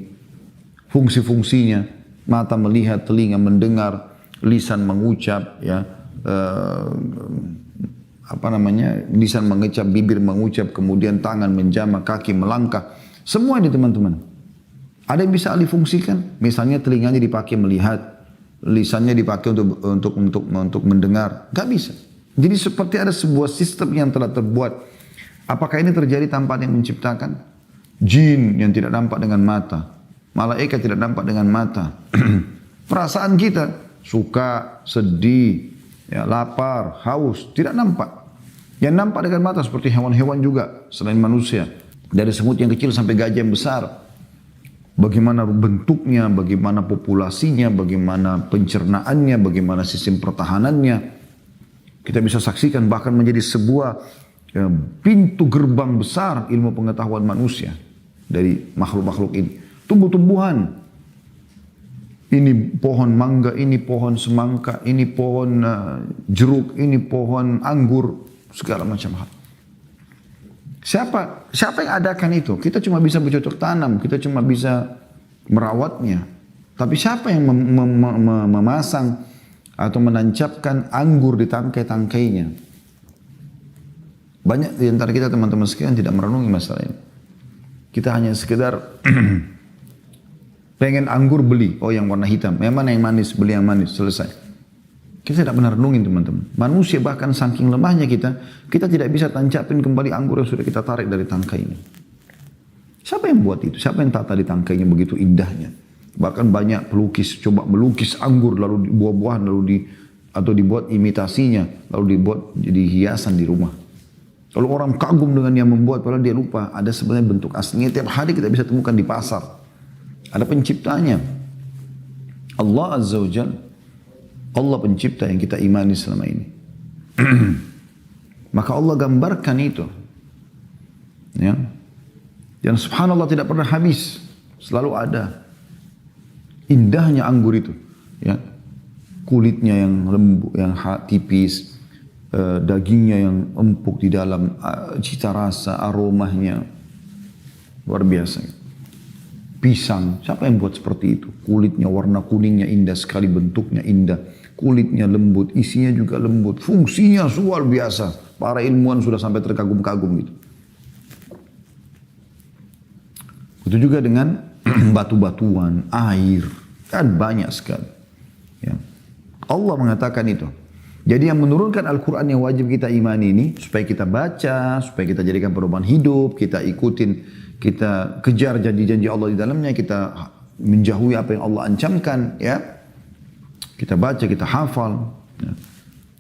Fungsi-fungsinya. Mata melihat, telinga mendengar, lisan mengucap. Ya, lisan mengecap, bibir mengucap, kemudian tangan menjamah, kaki melangkah. Semua ini teman-teman. Ada yang bisa alih fungsikan. Misalnya telinganya dipakai melihat. Lisannya dipakai untuk mendengar. Gak bisa. Jadi seperti ada sebuah sistem yang telah terbuat. Apakah ini terjadi tanpa yang menciptakan? Jin yang tidak nampak dengan mata. Malaikat tidak nampak dengan mata. Perasaan kita, suka, sedih, ya, lapar, haus, tidak nampak. Yang nampak dengan mata seperti hewan-hewan juga selain manusia. Dari semut yang kecil sampai gajah yang besar. Bagaimana bentuknya, bagaimana populasinya, bagaimana pencernaannya, bagaimana sistem pertahanannya. Kita bisa saksikan bahkan menjadi sebuah pintu gerbang besar ilmu pengetahuan manusia dari makhluk-makhluk ini. Tumbuh-tumbuhan. Ini pohon mangga, ini pohon semangka, ini pohon jeruk, ini pohon anggur, segala macam hal. Siapa yang adakan itu? Kita cuma bisa bercocok tanam, kita cuma bisa merawatnya. Tapi siapa yang memasang atau menancapkan anggur di tangkai-tangkainya? Banyak di antara kita teman-teman sekalian tidak merenungi masalah ini. Kita hanya sekedar pengen anggur beli, oh yang warna hitam, yang mana yang manis, beli yang manis, selesai. Kita tidak pernah renungin teman-teman. Manusia bahkan saking lemahnya kita tidak bisa tancapin kembali anggur yang sudah kita tarik dari tangkainya. Siapa yang buat itu? Siapa yang tata di tangkainya begitu indahnya? Bahkan banyak pelukis coba melukis anggur lalu buah-buahan atau dibuat imitasinya lalu dibuat jadi hiasan di rumah. Kalau orang kagum dengan yang membuat, padahal dia lupa ada sebenarnya bentuk aslinya. Tiap hari kita bisa temukan di pasar. Ada penciptanya. Allah Azza wa Jalla. Allah pencipta yang kita imani selama ini. Maka Allah gambarkan itu. Ya. Dan subhanallah tidak pernah habis. Selalu ada. Indahnya anggur itu. Ya. Kulitnya yang lembut, yang tipis. Dagingnya yang empuk di dalam, cita rasa, aromanya luar biasa. Pisang, siapa yang buat seperti itu? Kulitnya warna kuningnya indah sekali, bentuknya indah, kulitnya lembut, isinya juga lembut, fungsinya luar biasa. Para ilmuwan sudah sampai terkagum-kagum gitu. Itu juga dengan batu-batuan, air, kan banyak sekali. Ya. Allah mengatakan itu. Jadi yang menurunkan Al-Quran yang wajib kita imani ini, supaya kita baca, supaya kita jadikan pedoman hidup, kita ikutin, kita kejar janji-janji Allah di dalamnya, kita menjauhi apa yang Allah ancamkan, ya. Kita baca, kita hafal. Ya.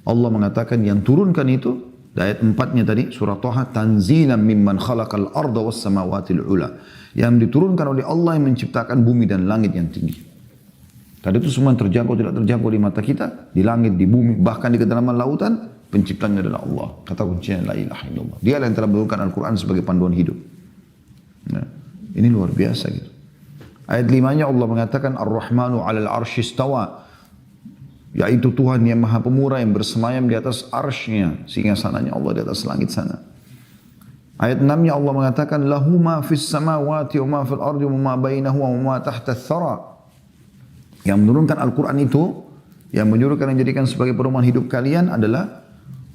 Allah mengatakan yang turunkan itu, ayat 4-nya tadi, surah Toha, tanzilan mimman khalaqal arda was samawatil ula. Yang diturunkan oleh Allah yang menciptakan bumi dan langit yang tinggi. Tadi itu semua yang terjangkau, tidak terjangkau di mata kita, di langit, di bumi, bahkan di kedalaman lautan, penciptanya adalah Allah. Kata kuncinya la ilaha illallah. Dia yang telah menurunkan Al-Quran sebagai panduan hidup. Nah, ini luar biasa gitu. Ayat 5-nya Allah mengatakan Ar-Rahmanu 'alal 'arsy istawa. yaitu Tuhan yang maha pemurah yang bersemayam di atas arsy-Nya, singgasananya Allah di atas langit sana. Ayat 6-nya Allah mengatakan, lahu ma fis samawati wa ma fil ardi wa ma bainahu wa ma tahta tsara. Yang menurunkan Al-Quran itu, yang menyuruh kalian jadikan sebagai perumahan hidup kalian adalah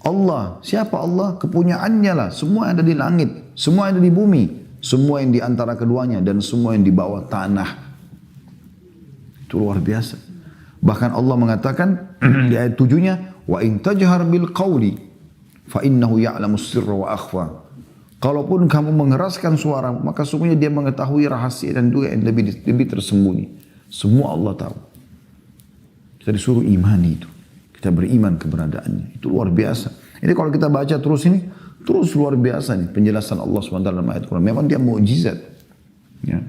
Allah. Siapa Allah? Kepunyaannya lah. Semua yang ada di langit, semua yang ada di bumi, semua yang di antara keduanya, dan semua yang di bawah tanah. Itu luar biasa. Bahkan Allah mengatakan di ayat 7-nya, wa in tajhar bil qawli fa innahu ya'lamus sirra wa akhfa. Kalaupun kamu mengeraskan suara, maka sungguhnya Dia mengetahui rahasia dan juga yang lebih tersembunyi. Semua Allah tahu. Kita disuruh imani itu. Kita beriman keberadaannya. Itu luar biasa. Ini kalau kita baca terus ini, terus luar biasa nih penjelasan Allah SWT dalam ayat Quran. Memang Dia mukjizat. Ya.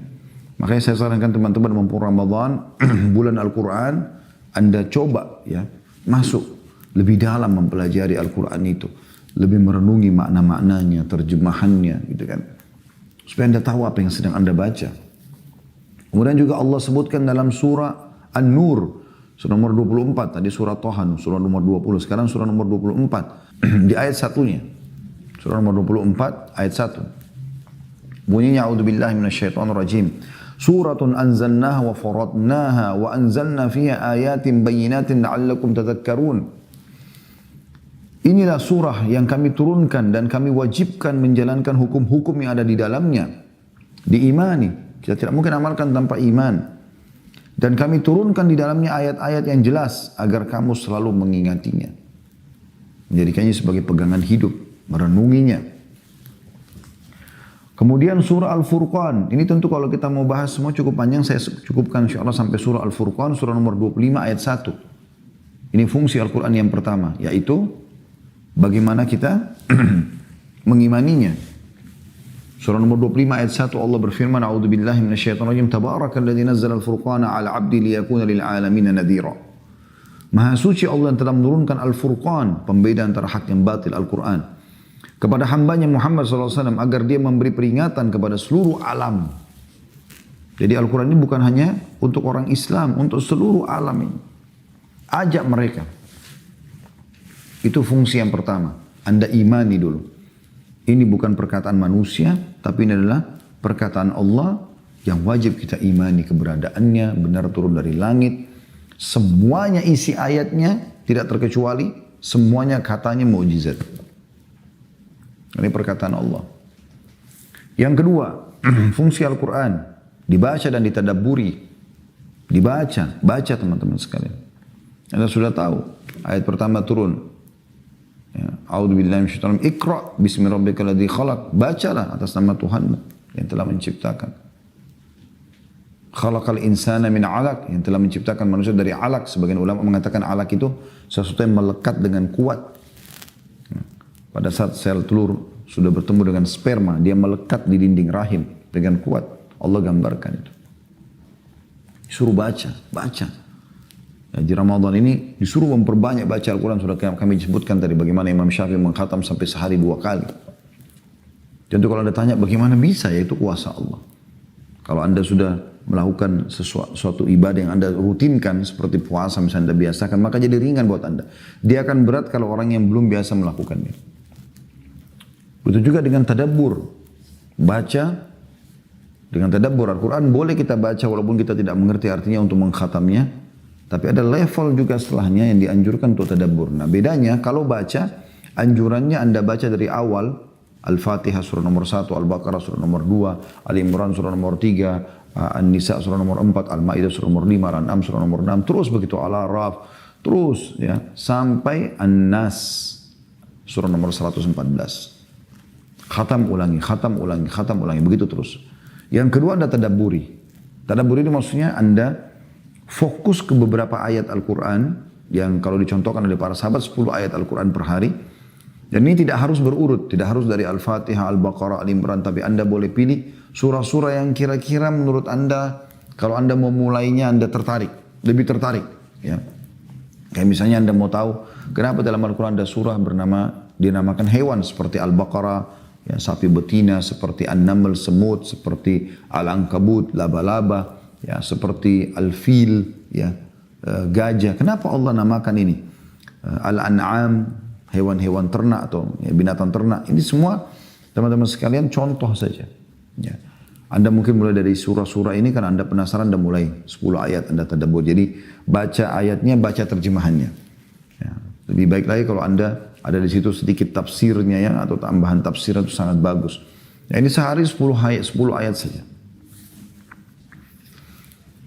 Makanya saya sarankan teman-teman mampu Ramadan, bulan Al-Quran, Anda coba ya masuk lebih dalam mempelajari Al-Quran itu. Lebih merenungi makna-maknanya, terjemahannya gitu kan. Supaya Anda tahu apa yang sedang Anda baca. Kemudian juga Allah sebutkan dalam surah An-Nur, surah nomor 24, tadi surah Toha, surah nomor 20, sekarang surah nomor 24, di ayat 1-nya. Surah nomor 24, ayat 1. Bunyinya, A'udzubillahi minasyaitonirrajim. Suratun anzalnaha wa faradnaha wa anzalna fiha ayatin bayyinatin la'allakum tadhakkarun. Inilah surah yang kami turunkan dan kami wajibkan menjalankan hukum-hukum yang ada di dalamnya. Diimani. Kita tidak mungkin amalkan tanpa iman. Dan kami turunkan di dalamnya ayat-ayat yang jelas agar kamu selalu mengingatinya. Menjadikannya sebagai pegangan hidup, merenunginya. Kemudian surah Al-Furqan. Ini tentu kalau kita mau bahas semua cukup panjang, saya cukupkan insyaAllah sampai surah Al-Furqan, surah nomor 25 ayat 1. Ini fungsi Al-Quran yang pertama, yaitu bagaimana kita mengimaninya. Surah nomor 25 ayat 1 Allah berfirman, A'udzubillahi minasyaitonirrajim, Tabarakalladzi nazzala al-furqana 'ala 'abdi liyakuna lil 'alamin nadhira. Maha suci Allah yang telah menurunkan Al-Furqan, pembeda antara hak dan batil, Al-Quran, kepada hambanya Muhammad SAW agar dia memberi peringatan kepada seluruh alam. Jadi Al-Quran ini bukan hanya untuk orang Islam, untuk seluruh alam ini. Ajak mereka. Itu fungsi yang pertama. Anda imani dulu. Ini bukan perkataan manusia, tapi ini adalah perkataan Allah yang wajib kita imani keberadaannya, benar turun dari langit. Semuanya isi ayatnya, tidak terkecuali, semuanya katanya mukjizat. Ini perkataan Allah. Yang kedua, fungsi Al-Quran. Dibaca dan ditadabburi. Dibaca. Baca teman-teman sekalian. Anda sudah tahu. Ayat pertama turun. A'udzubillahi minasyaitonir rajim. Iqra bismi rabbikal ladzi khalaq. Bacalah atas nama Tuhanmu yang telah menciptakan. Khalaqal insana min 'alaq, yang telah menciptakan manusia dari alaq. Sebagian ulama mengatakan alaq itu sesuatu yang melekat dengan kuat. Pada saat sel telur sudah bertemu dengan sperma, dia melekat di dinding rahim dengan kuat. Allah gambarkan itu. Disuruh baca, baca. Ya, di Ramadan ini disuruh memperbanyak baca Al-Quran. Sudah kami sebutkan tadi bagaimana Imam Syafi'i mengkhatam sampai sehari 2 kali. Tentu kalau Anda tanya bagaimana bisa, ya itu kuasa Allah. Kalau Anda sudah melakukan suatu ibadah yang Anda rutinkan seperti puasa misalnya Anda biasakan, maka jadi ringan buat Anda. Dia akan berat kalau orang yang belum biasa melakukannya. Begitu juga dengan tadabbur. Baca dengan tadabbur Al-Quran boleh kita baca walaupun kita tidak mengerti artinya untuk mengkhatamnya. Tapi ada level juga setelahnya yang dianjurkan untuk tadabbur. Nah bedanya kalau baca, anjurannya Anda baca dari awal. Al-Fatihah surah nomor 1, Al-Baqarah surah nomor 2, Al-Imran surah nomor 3, An-Nisa surah nomor 4, Al-Ma'idah surah nomor 5, Al-An'am surah nomor 6. Terus begitu Al-Araf. Terus ya sampai An-Nas surah nomor 114. Khatam ulangi, khatam ulangi, khatam ulangi. Begitu terus. Yang kedua Anda tadabburi. Tadabburi itu maksudnya Anda fokus ke beberapa ayat Al-Quran. Yang kalau dicontohkan oleh para sahabat 10 ayat Al-Quran per hari. Dan ini tidak harus berurut. Tidak harus dari Al-Fatihah, Al-Baqarah, Al-Imran. Tapi Anda boleh pilih surah-surah yang kira-kira menurut Anda. Kalau Anda mau mulainya Anda tertarik. Lebih tertarik. Ya. Kayak misalnya Anda mau tahu. Kenapa dalam Al-Quran ada surah dinamakan hewan. Seperti Al-Baqarah. Ya, sapi betina, seperti An-Naml, semut, seperti Al-Ankabut, laba-laba, ya, seperti Al-Fil, ya, gajah. Kenapa Allah namakan ini? Al-an'am, hewan-hewan ternak atau binatang ternak. Ini semua teman-teman sekalian contoh saja. Ya. Anda mungkin mulai dari surah-surah ini kan Anda penasaran, Anda mulai 10 ayat Anda tadabbur. Jadi baca ayatnya, baca terjemahannya. Ya. Lebih baik lagi kalau Anda ada di situ sedikit tafsirnya ya, atau tambahan tafsir itu sangat bagus. Ya, ini sehari 10 ayat saja.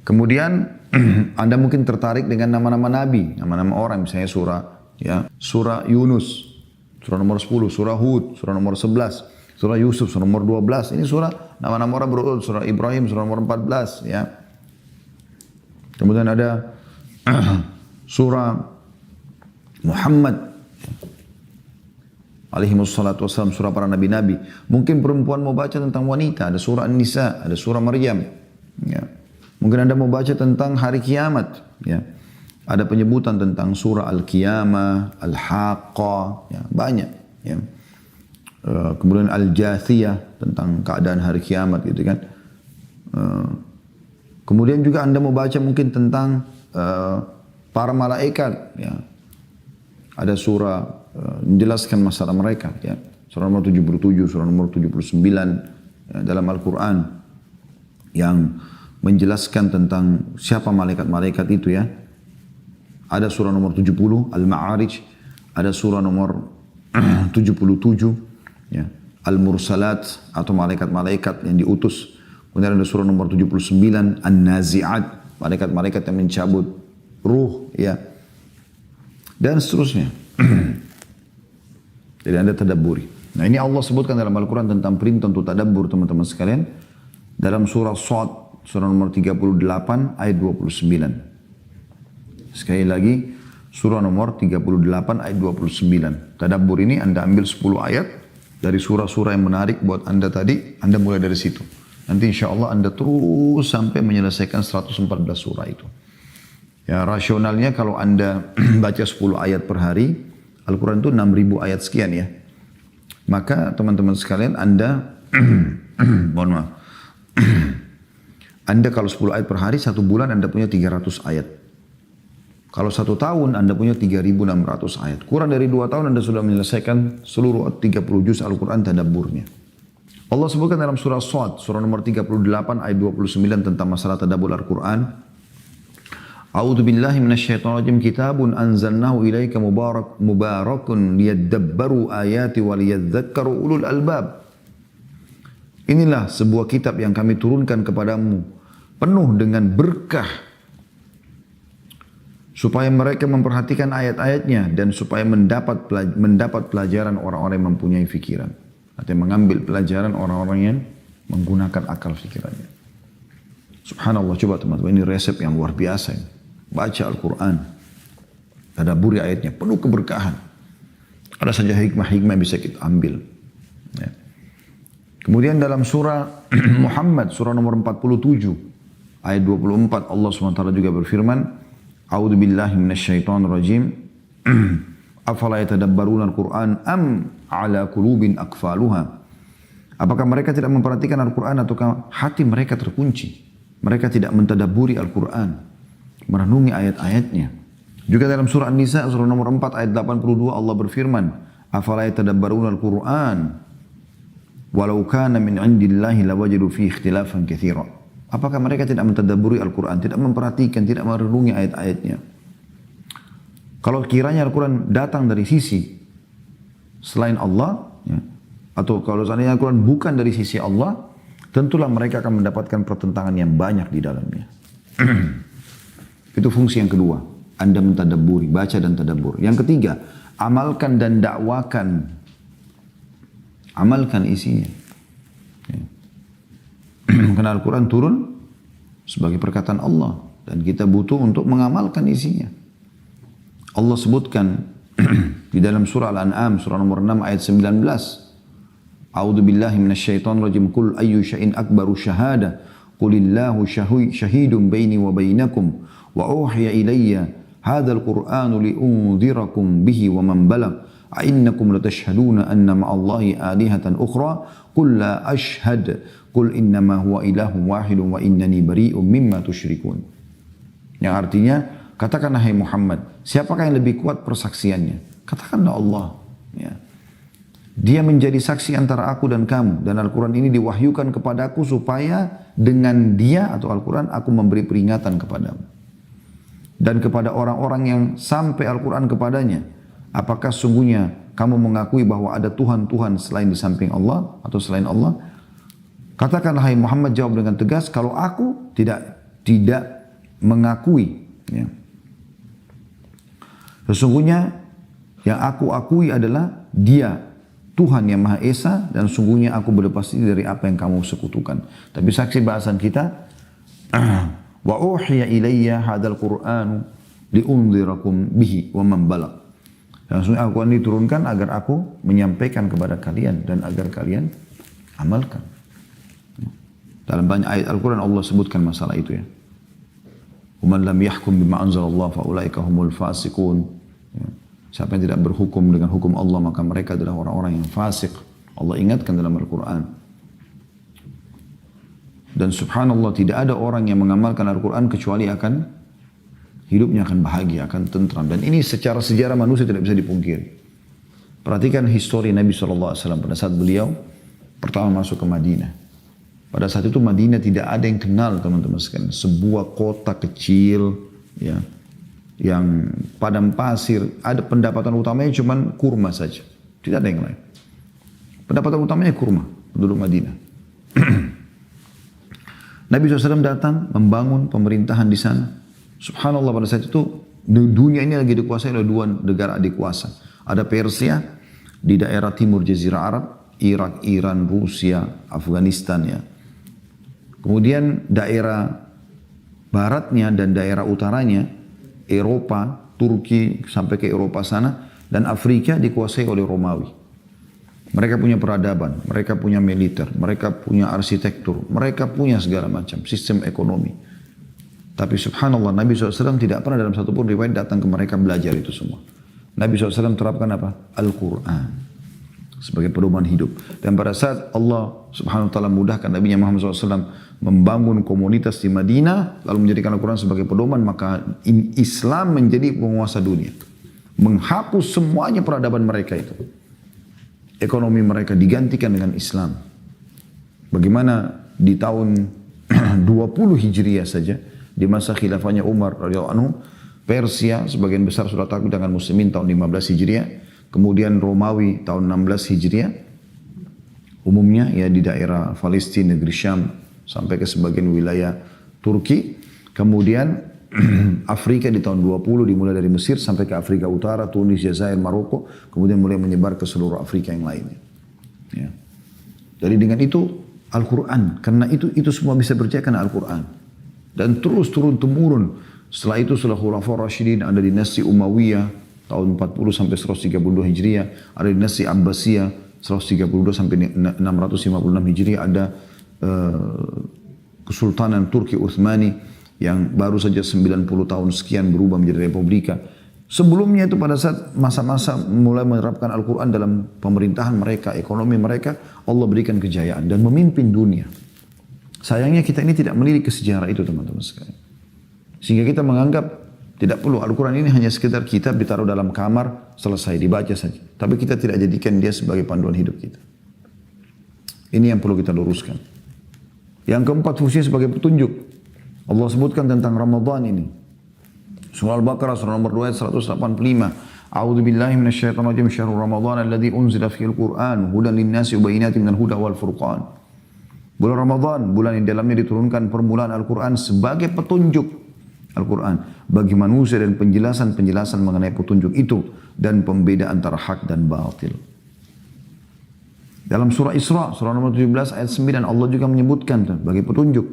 Kemudian Anda mungkin tertarik dengan nama-nama nabi, nama-nama orang, misalnya surah Yunus, surah nomor 10, surah Hud, surah nomor 11, surah Yusuf, surah nomor 12. Ini surah nama-nama orang berurut, surah Ibrahim, surah nomor 14 ya. Kemudian ada surah Muhammad alaihi wassalatu wassalam, surah para nabi-nabi. Mungkin perempuan mau baca tentang wanita, ada surah An-Nisa, ada surah Maryam ya. Mungkin Anda mau baca tentang hari kiamat ya. Ada penyebutan tentang surah Al-Qiyamah, Al-Haqqah ya, banyak ya. Kemudian Al-Jathiyah tentang keadaan hari kiamat gitu kan. Kemudian juga Anda mau baca mungkin tentang para malaikat ya. Ada surah menjelaskan masalah mereka ya. Surah nomor 77, surah nomor 79 ya, dalam Al-Quran yang menjelaskan tentang siapa malaikat-malaikat itu ya. Ada surah nomor 70 Al-Ma'arij, ada surah nomor 77 ya, Al-Mursalat atau malaikat-malaikat yang diutus. Kemudian ada surah nomor 79 An-Nazi'at, malaikat-malaikat yang mencabut ruh ya. Dan seterusnya. Jadi Anda tadabburi. Nah, ini Allah sebutkan dalam Al-Quran tentang perintah untuk tadabbur teman-teman sekalian. Dalam surah Shad, surah nomor 38 ayat 29. Sekali lagi, surah nomor 38 ayat 29. Tadabbur ini Anda ambil 10 ayat dari surah-surah yang menarik buat Anda tadi, Anda mulai dari situ. Nanti insya Allah Anda terus sampai menyelesaikan 114 surah itu. Ya, rasionalnya kalau Anda baca 10 ayat per hari, Al-Quran itu 6.000 ayat sekian ya. Maka teman-teman sekalian Anda, mohon maaf, Anda kalau 10 ayat per hari, 1 bulan Anda punya 300 ayat. Kalau 1 tahun Anda punya 3.600 ayat. Kurang dari 2 tahun Anda sudah menyelesaikan seluruh 30 juz Al-Quran tadabburnya. Allah sebutkan dalam surah Shad, surah nomor 38 ayat 29 tentang masalah tadabbur Al-Quran. A'udzu billahi minasyaitonir rajim. Kitabun anzalnahu ilaika mubarakun liyadabbaru ayati wa liyadzakkaru ulul albab. Inilah sebuah kitab yang kami turunkan kepadamu, penuh dengan berkah, supaya mereka memperhatikan ayat-ayatnya dan supaya mendapat pelajaran orang-orang yang mempunyai fikiran. Artinya mengambil pelajaran orang-orang yang menggunakan akal fikirannya. Subhanallah, coba teman-teman, ini resep yang luar biasa ini. Baca Al-Quran, tadabburi ayatnya, penuh keberkahan. Ada saja hikmah-hikmah yang bisa kita ambil. Ya. Kemudian dalam surah Muhammad, surah nomor 47, ayat 24, Allah SWT juga berfirman, A'udzu billahi minasyaitonir rajim. Afala yatadabbaruna al-Qur'an am ala qulubin aqfaluha. Apakah mereka tidak memperhatikan Al-Quran ataukah hati mereka terkunci? Mereka tidak mentadabburi Al-Quran, merenungi ayat-ayatnya. Juga dalam surah An-Nisa, surah nomor 4 ayat 82, Allah berfirman, Afala yatadabbaruna al-Qur'an walau kana min indillahi lawajadu fi ikhtilafan katsira. Apakah mereka tidak mentadabburi Al-Quran, tidak memperhatikan, tidak merenungi ayat-ayatnya? Kalau kiranya Al-Quran datang dari sisi selain Allah, ya, atau kalau seandainya Al-Quran bukan dari sisi Allah, tentulah mereka akan mendapatkan pertentangan yang banyak di dalamnya. Itu fungsi yang kedua. Anda mentadabburi, baca dan tadabbur. Yang ketiga, amalkan dan dakwakan. Amalkan isinya. Ya. Karena Al-Quran turun sebagai perkataan Allah. Dan kita butuh untuk mengamalkan isinya. Allah sebutkan di dalam surah Al-An'am, surah nomor 6 ayat 19. A'udzu billahi minasyaitonir rajim. Qul ayyu syai'in akbaru syahada. Qulillahu syahidun baini wa bainakum. Wa uhiya ilayya hadzal qur'anu li'unzirakum bihi wa man balagh. A'innakum latashhaduna anna ma'allahi alihatan ukhra. Qul la ashhad. Qul innama huwa ilahun wahidun wa innani bari'un mimma tusyrikun. Yang artinya, Katakanlah hai Muhammad, siapakah yang lebih kuat persaksiannya? Katakanlah Allah. Ya. Dia menjadi saksi antara aku dan kamu. Dan Al-Quran ini diwahyukan kepadaku supaya dengan dia atau Al-Quran aku memberi peringatan kepadamu. Dan kepada orang-orang yang sampai Al-Quran kepadanya. Apakah sungguhnya kamu mengakui bahwa ada Tuhan-Tuhan selain di samping Allah atau selain Allah? Katakanlah hai Muhammad, jawab dengan tegas, kalau aku tidak mengakui. Ya. Sesungguhnya yang aku akui adalah dia Tuhan yang Maha Esa dan sungguhnya aku berlepas diri dari apa yang kamu sekutukan. Tapi saksi bahasan kita, wa uhiya ilayya hadzal Qur'anu liunzirakum bihi wa man balagh. Dan sungguh Al-Quran diturunkan agar aku menyampaikan kepada kalian dan agar kalian amalkan. Dalam banyak ayat Al-Quran Allah sebutkan masalah itu ya. Wa man lam yahkum bima anzalallahu fa ulaika humul fasiqun. Ya. Siapa yang tidak berhukum dengan hukum Allah maka mereka adalah orang-orang yang fasik. Allah ingatkan dalam Al-Quran. Dan subhanallah tidak ada orang yang mengamalkan Al-Quran kecuali hidupnya akan bahagia, akan tentram. Dan ini secara sejarah manusia tidak bisa dipungkiri. Perhatikan histori Nabi SAW pada saat beliau pertama masuk ke Madinah. Pada saat itu Madinah tidak ada yang kenal teman-teman sekalian. Sebuah kota kecil ya, yang padang pasir, ada pendapatan utamanya cuman kurma saja. Tidak ada yang lain. Pendapatan utamanya kurma, penduduk Madinah. Nabi SAW datang membangun pemerintahan di sana. Subhanallah pada saat itu dunia ini lagi dikuasai oleh dua negara adik kuasa. Ada Persia di daerah timur Jazirah Arab, Irak, Iran, Rusia, Afghanistan ya. Kemudian daerah baratnya dan daerah utaranya Eropa, Turki sampai ke Eropa sana, dan Afrika dikuasai oleh Romawi. Mereka punya peradaban, mereka punya militer, mereka punya arsitektur, mereka punya segala macam sistem ekonomi. Tapi subhanallah Nabi SAW tidak pernah dalam satu pun riwayat datang ke mereka belajar itu semua. Nabi SAW terapkan apa? Al-Quran sebagai pedoman hidup. Dan pada saat Allah subhanahu wa ta'ala mudahkan Nabi Muhammad SAW membangun komunitas di Madinah, lalu menjadikan Al-Quran sebagai pedoman, maka Islam menjadi penguasa dunia. Menghapus semuanya peradaban mereka itu. Ekonomi mereka digantikan dengan Islam. Bagaimana di tahun 20 Hijriah saja, di masa khilafahnya Umar radhiyallahu anhu, Persia sebagian besar sudah takut dengan muslimin tahun 15 Hijriah. Kemudian Romawi tahun 16 Hijriah, umumnya ya di daerah Palestina, negeri Syam, sampai ke sebagian wilayah Turki. Kemudian Afrika di tahun 20 dimulai dari Mesir sampai ke Afrika Utara, Tunis, Jazair, Maroko. Kemudian mulai menyebar ke seluruh Afrika yang lainnya. Ya. Jadi dengan itu Al-Quran, karena itu semua bisa percaya karena Al-Quran. Dan terus turun-temurun. Setelah itu setelah Khulafaur Rasyidin ada dinasti Umayyah tahun 40 sampai 132 Hijriah, ada dinasti Abbasiyah 132 sampai 656 Hijriah, ada Kesultanan Turki Utsmani yang baru saja 90 tahun sekian berubah menjadi republika. Sebelumnya itu pada saat masa-masa mulai menerapkan Al-Quran dalam pemerintahan mereka, ekonomi mereka, Allah berikan kejayaan dan memimpin dunia. Sayangnya kita ini tidak melirik ke sejarah itu teman-teman sekalian. Sehingga kita menganggap tidak perlu, Al-Quran ini hanya sekedar kitab ditaruh dalam kamar, selesai, dibaca saja. Tapi kita tidak jadikan dia sebagai panduan hidup kita. Ini yang perlu kita luruskan. Yang keempat, fungsinya sebagai petunjuk. Allah sebutkan tentang Ramadan ini. Surah Al-Baqarah, surah nomor 2 ayat 185. A'udzu billahi minasyaitonir rajim. Syahrul Ramadan alladzi unzila fihil Qur'an hudan lin-nasi wa bayyinatin minal huda wal furqan. Bulan Ramadan, bulan yang dalamnya diturunkan permulaan Al-Quran sebagai petunjuk. Al-Quran bagi manusia dan penjelasan-penjelasan mengenai petunjuk itu dan pembeda antara hak dan batil. Dalam surah Isra, surah nomor 17 ayat 9 Allah juga menyebutkan bagi petunjuk.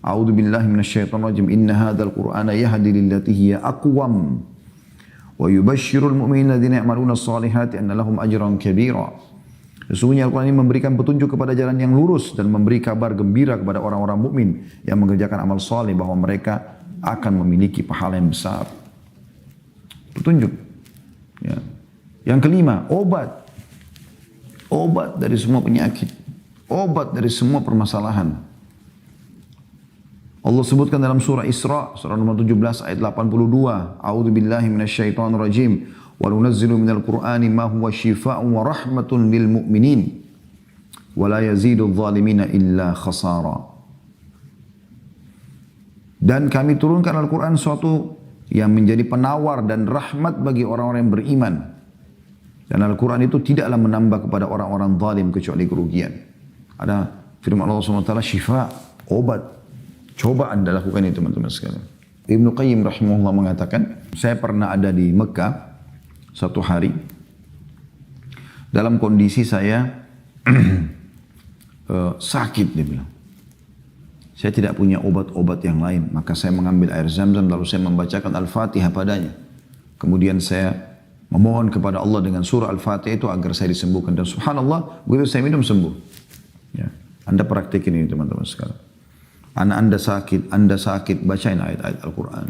A'udzu billahi minasyaitonir rajim. Inna hadzal Qur'ana yahdi lillati hiya aqwam wa yubashshirul mu'minina alladzina ya'maluna ash-shalihati anna lahum ajran kabira. Sesungguhnya Al-Quran ini memberikan petunjuk kepada jalan yang lurus dan memberi kabar gembira kepada orang-orang mukmin yang mengerjakan amal saleh bahwa mereka akan memiliki pahala yang besar. Petunjuk. Ya. Yang kelima, obat. Obat dari semua penyakit. Obat dari semua permasalahan. Allah sebutkan dalam surah Isra, surah nomor 17 ayat 82. A'udzu billahi minasyaitonir rajim. Wa nunazzilu minal Qur'ani ma huwa syifaa'un wa rahmatun lil mu'minin. Wa la yazidudz zalimina illa khasara. Dan kami turunkan Al-Quran suatu yang menjadi penawar dan rahmat bagi orang-orang yang beriman. Dan Al-Quran itu tidaklah menambah kepada orang-orang zalim kecuali kerugian. Ada firman Allah SWT, syifa, obat. Coba anda lakukan itu teman-teman sekalian. Ibnu Qayyim rahimahullah mengatakan, saya pernah ada di Mekah satu hari. Dalam kondisi saya sakit, dia bilang. Saya tidak punya obat-obat yang lain. Maka saya mengambil air zam-zam lalu saya membacakan Al-Fatihah padanya. Kemudian saya memohon kepada Allah dengan surah Al-Fatihah itu agar saya disembuhkan. Dan subhanallah, begitu saya minum sembuh. Ya. Anda praktikin ini teman-teman sekalian. Anda sakit, bacain ayat-ayat Al-Quran.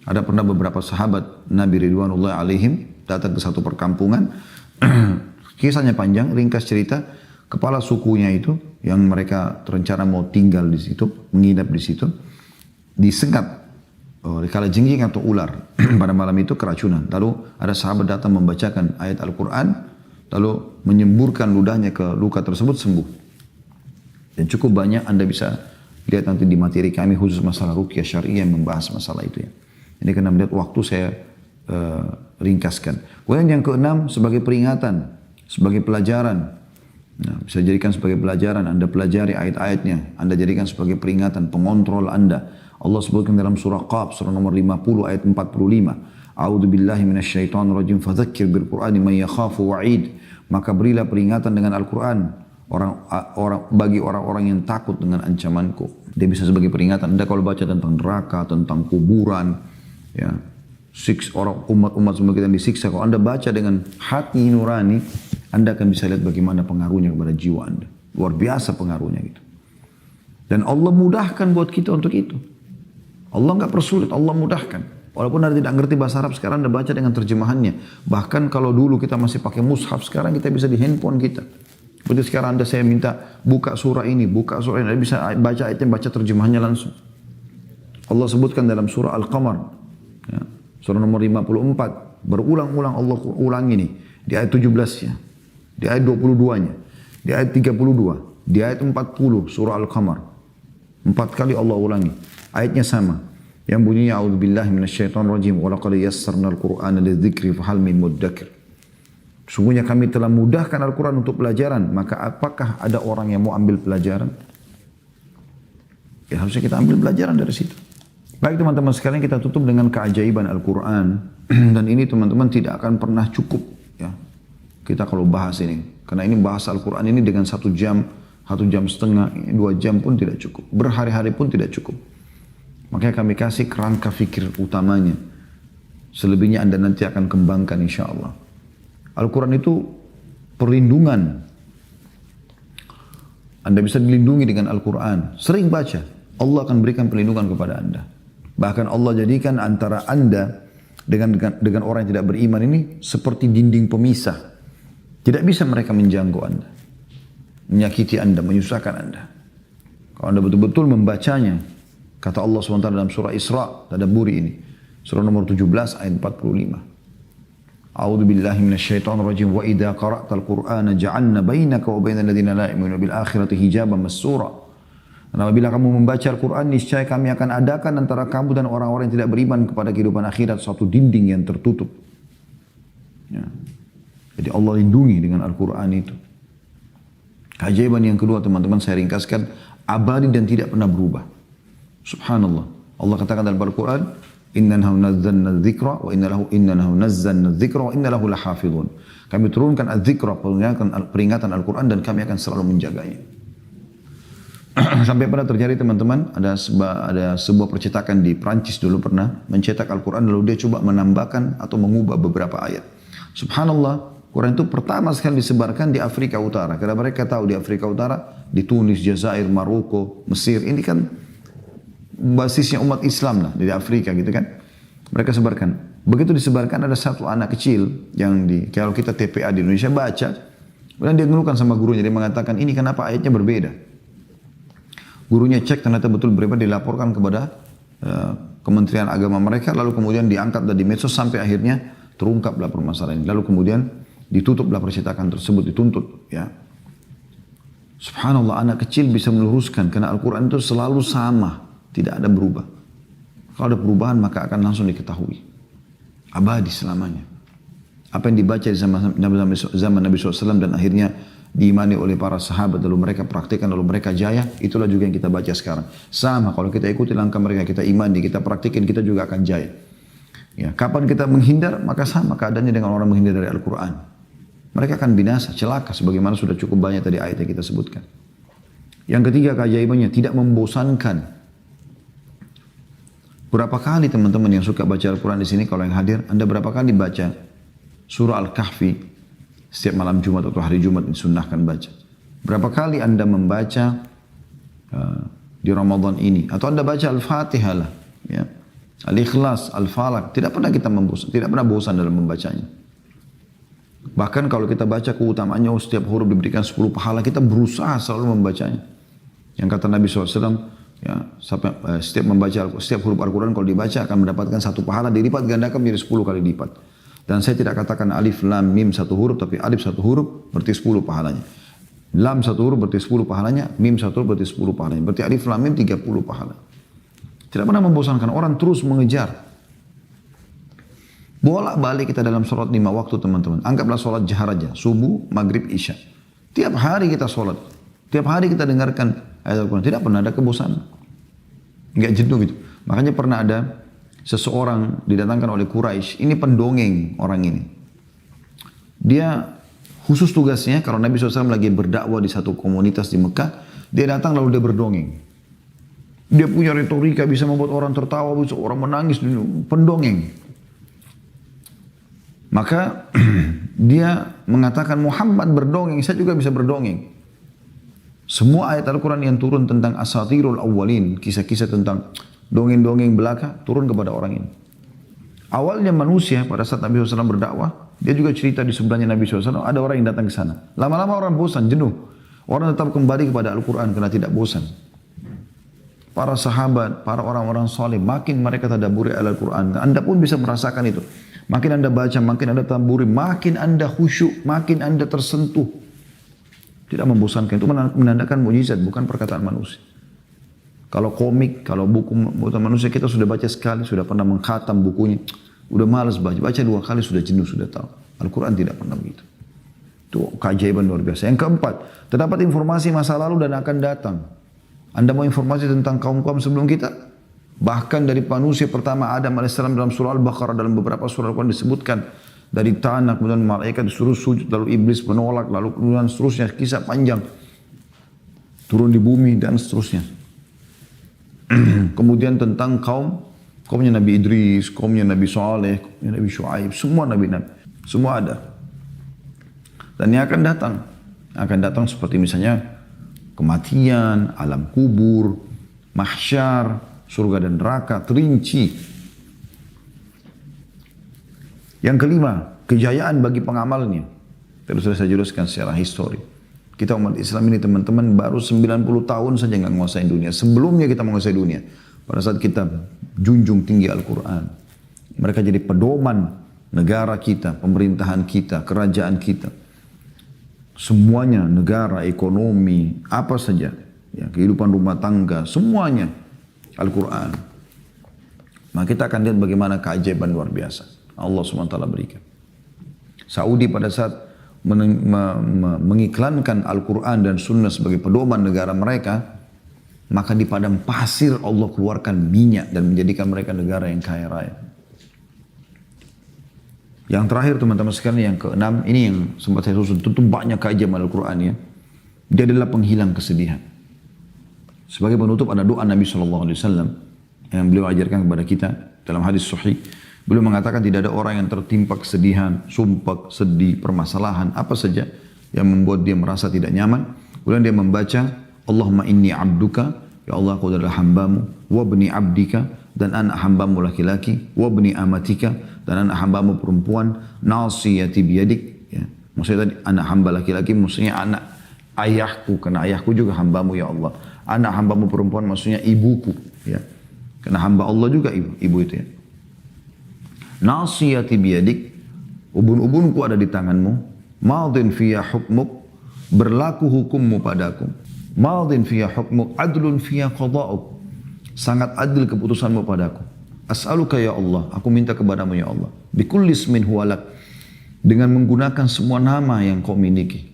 Ada pernah beberapa sahabat Nabi Ridwanullah alaihim datang ke satu perkampungan. Kisahnya panjang, ringkas cerita. Kepala sukunya itu, yang mereka terencana mau tinggal di situ, menginap di situ, disengat oleh kalajengking atau ular. Pada malam itu keracunan. Lalu ada sahabat datang membacakan ayat Al-Quran, lalu menyemburkan ludahnya ke luka tersebut, sembuh. Dan cukup banyak Anda bisa lihat nanti di materi kami khusus masalah ruqyah syariah yang membahas masalah itu ya. Ini karena melihat waktu saya ringkaskan. Kemudian yang keenam sebagai peringatan, sebagai pelajaran. Nah, bisa jadikan sebagai pelajaran, Anda pelajari ayat-ayatnya, Anda jadikan sebagai peringatan, pengontrol Anda. Allah sebutkan dalam surah Qaf, surah nomor 50 ayat 45. A'udzu billahi minasyaitonir rajim, fadzakkir bil Qur'ani man yakhafu wa'id. Maka berilah peringatan dengan Al-Quran bagi orang-orang yang takut dengan ancamanku. Dia bisa sebagai peringatan. Anda kalau baca tentang neraka, tentang kuburan, ya, orang umat-umat semua kita disiksa. Kalau Anda baca dengan hati nurani, Anda akan bisa lihat bagaimana pengaruhnya kepada jiwa Anda. Luar biasa pengaruhnya gitu. Dan Allah mudahkan buat kita untuk itu. Allah nggak persulit, Allah mudahkan. Walaupun Anda tidak ngerti bahasa Arab, sekarang Anda baca dengan terjemahannya. Bahkan kalau dulu kita masih pakai mushaf, sekarang kita bisa di handphone kita. Seperti sekarang saya minta buka surah ini, Anda bisa baca ayatnya, baca terjemahannya langsung. Allah sebutkan dalam surah Al-Qamar, ya, surah nomor 54, berulang-ulang Allah ulangi ini, di ayat 17-nya, di ayat 22-nya, di ayat 32, di ayat 40, surah Al-Qamar. 4 kali Allah ulangi. Ayatnya sama, yang bunyinya a'udzubillahi minasyaitonirrajim wa laqad yassarnal Qur'ana lidzikri fahal min muddakir. Sungguhnya kami telah mudahkan Al-Quran untuk pelajaran. Maka apakah ada orang yang mau ambil pelajaran? Ya harusnya kita ambil pelajaran dari situ. Baik teman-teman sekalian, kita tutup dengan keajaiban Al-Quran. Dan ini teman-teman tidak akan pernah cukup. Ya, kita kalau bahas ini. Karena ini bahas Al-Quran ini dengan 1 jam, 1 jam setengah, 2 jam pun tidak cukup. Berhari-hari pun tidak cukup. Makanya kami kasih kerangka fikir utamanya. Selebihnya Anda nanti akan kembangkan insya Allah. Al-Quran itu perlindungan. Anda bisa dilindungi dengan Al-Quran. Sering baca, Allah akan berikan perlindungan kepada Anda. Bahkan Allah jadikan antara Anda dengan orang yang tidak beriman ini seperti dinding pemisah. Tidak bisa mereka menjangkau Anda, menyakiti Anda, menyusahkan Anda. Kalau Anda betul-betul membacanya, kata Allah SWT dalam surah Isra, tadabburi ini, surah nomor 17 ayat 45. A'udzu billahi minasyaitonir rajim wa idza qara'tal qur'ana ja'alna bainaka wa bainal ladzina la yu'minuna bil akhirati hijaban mastura. Dan apabila kamu membaca Al-Qur'an, niscaya kami akan adakan antara kamu dan orang-orang yang tidak beriman kepada kehidupan akhirat suatu dinding yang tertutup. Ya. Jadi Allah lindungi dengan Al-Quran itu. Keajaiban yang kedua teman-teman saya ringkaskan, abadi dan tidak pernah berubah. Subhanallah. Allah katakan dalam Al-Quran, Inna nazzalna dzikra wa inna lahu lahafizun. Kami turunkan az-dzikra, peringatan Al-Quran, dan kami akan selalu menjaganya. Sampai pada terjadi teman-teman, ada sebuah percetakan di Prancis dulu pernah mencetak Al-Quran, lalu dia coba menambahkan atau mengubah beberapa ayat. Subhanallah, Quran itu pertama sekali disebarkan di Afrika Utara. Karena mereka tahu di Afrika Utara, di Tunis, Jazair, Maroko, Mesir, ini kan basisnya umat Islam lah dari Afrika gitu kan. Mereka sebarkan. Begitu disebarkan, ada satu anak kecil yang kalau kita TPA di Indonesia baca, kemudian dia ngeluhkan sama gurunya, dia mengatakan ini kenapa ayatnya berbeda. Gurunya cek ternyata betul beriman, dilaporkan kepada Kementerian Agama mereka, lalu kemudian diangkat dari medsos sampai akhirnya terungkaplah permasalahan ini. Lalu kemudian ditutuplah percetakan tersebut, dituntut. Ya. Subhanallah, anak kecil bisa meluruskan karena Al-Quran itu selalu sama, tidak ada berubah. Kalau ada perubahan maka akan langsung diketahui. Abadi selamanya. Apa yang dibaca di zaman Nabi SAW dan akhirnya diimani oleh para sahabat, lalu mereka praktikkan, lalu mereka jaya, itulah juga yang kita baca sekarang. Sama, kalau kita ikuti langkah mereka, kita imani, kita praktikin, kita juga akan jaya. Ya, kapan kita menghindar, maka sama keadaannya dengan orang menghindar dari Al-Quran. Mereka akan binasa, celaka, sebagaimana sudah cukup banyak tadi ayat yang kita sebutkan. Yang ketiga keajaibannya, tidak membosankan. Berapa kali teman-teman yang suka baca Al-Quran di sini, kalau yang hadir, Anda berapa kali baca surah Al-Kahfi? Setiap malam Jumat atau hari Jumat disunnahkan baca. Berapa kali Anda membaca di Ramadan ini? Atau Anda baca Al-Fatihah lah. Ya. Al-Ikhlas, Al-Falaq. Tidak pernah kita tidak pernah bosan dalam membacanya. Bahkan kalau kita baca keutamaannya, setiap huruf diberikan 10 pahala, kita berusaha selalu membacanya. Yang kata Nabi SAW, ya, setiap huruf Al-Quran kalau dibaca akan mendapatkan 1 pahala, dilipat gandakan menjadi 10 kali lipat. Dan saya tidak katakan alif, lam, mim 1 huruf, tapi alif 1 huruf berarti 10 pahalanya. Lam 1 huruf berarti 10 pahalanya, mim 1 huruf berarti 10 pahalanya. Berarti alif, lam, mim 30 pahala. Tidak pernah membosankan, orang terus mengejar. Bolak-balik kita dalam sholat 5 waktu teman-teman. Anggaplah sholat jahar aja, subuh, maghrib, isya. Tiap hari kita sholat. Tiap hari kita dengarkan ayat Al-Quran. Tidak pernah ada kebosanan. Enggak jenuh gitu. Makanya pernah ada seseorang didatangkan oleh Quraisy, ini pendongeng orang ini. Dia khusus tugasnya, kalau Nabi SAW lagi berdakwah di satu komunitas di Mekah, dia datang lalu dia berdongeng. Dia punya retorika, bisa membuat orang tertawa, bisa orang menangis, pendongeng. Maka dia mengatakan, Muhammad berdongeng, saya juga bisa berdongeng. Semua ayat Al-Quran yang turun tentang asatirul awwalin, kisah-kisah tentang dongeng-dongeng belaka turun kepada orang ini. Awalnya manusia pada saat Nabi SAW berdakwah, dia juga cerita di sebelahnya Nabi SAW, ada orang yang datang ke sana. Lama-lama orang bosan, jenuh. Orang tetap kembali kepada Al-Quran karena tidak bosan. Para sahabat, para orang-orang soleh, makin mereka tadabburi Al-Quran. Anda pun bisa merasakan itu. Makin Anda baca, makin Anda tadabburi, makin Anda khusyuk, makin Anda tersentuh. Tidak membosankan. Itu menandakan mujizat, bukan perkataan manusia. Kalau komik, kalau buku buatan manusia kita sudah baca sekali, sudah pernah mengkhatam bukunya, udah malas baca 2 kali sudah jenuh, sudah tahu. Al-Quran tidak pernah begitu. Itu keajaiban luar biasa. Yang keempat, terdapat informasi masa lalu dan akan datang. Anda mau informasi tentang kaum-kaum sebelum kita? Bahkan dari manusia pertama Adam AS dalam surah Al-Baqarah, dalam beberapa surah Al-Quran disebutkan dari tanah, kemudian malaikat disuruh sujud, lalu iblis menolak, lalu kemudian seterusnya, kisah panjang. Turun di bumi dan seterusnya. Kemudian tentang kaumnya Nabi Idris, kaumnya Nabi Saleh, kaumnya Nabi Shu'aib, semua Nabi-Nabi, semua ada. Dan yang akan datang seperti misalnya kematian, alam kubur, mahsyar, surga dan neraka, terinci. Yang kelima, kejayaan bagi pengamalnya. Terus saya jelaskan secara histori. Kita umat Islam ini teman-teman baru 90 tahun saja nggak menguasai dunia. Sebelumnya kita menguasai dunia. Pada saat kita junjung tinggi Al-Quran. Mereka jadi pedoman negara kita, pemerintahan kita, kerajaan kita. Semuanya, negara, ekonomi, apa saja. Ya, kehidupan rumah tangga, semuanya Al-Quran. Maka kita akan lihat bagaimana keajaiban luar biasa Allah SWT berikan. Saudi pada saat mengiklankan Al-Quran dan Sunnah sebagai pedoman negara mereka, maka di padang pasir Allah keluarkan minyak dan menjadikan mereka negara yang kaya raya. Yang terakhir teman-teman sekalian, yang keenam, ini yang sempat saya susun, tentu banyak keajaiban Al-Quran ya. Dia adalah penghilang kesedihan. Sebagai penutup ada doa Nabi SAW yang beliau ajarkan kepada kita dalam hadis sahih. Beliau mengatakan tidak ada orang yang tertimpa kesedihan, sumpah, sedih, permasalahan, apa saja yang membuat dia merasa tidak nyaman. Kemudian dia membaca, Allahumma inni abduka, ya Allah aku adalah hambamu, wabni abdika, dan anak hambamu laki-laki, wabni amatika, dan anak hambamu perempuan, nasiyati biyadik. Ya. Maksudnya tadi anak hamba laki-laki, maksudnya anak ayahku, karena ayahku juga hambamu ya Allah. Anak hambamu perempuan maksudnya ibuku. Ya. Karena hamba Allah juga ibu itu ya. Nasiyati biyadik, ubun-ubunku ada di tanganmu. Madin fiyah hukmuk, berlaku hukummu padaku. Madin fiyah hukmuk, adlun fiyah qada'uk. Sangat adil keputusanmu padaku. As'aluka ya Allah, aku minta kepadamu ya Allah. Bikulli ismin huwalak, dengan menggunakan semua nama yang kau miliki.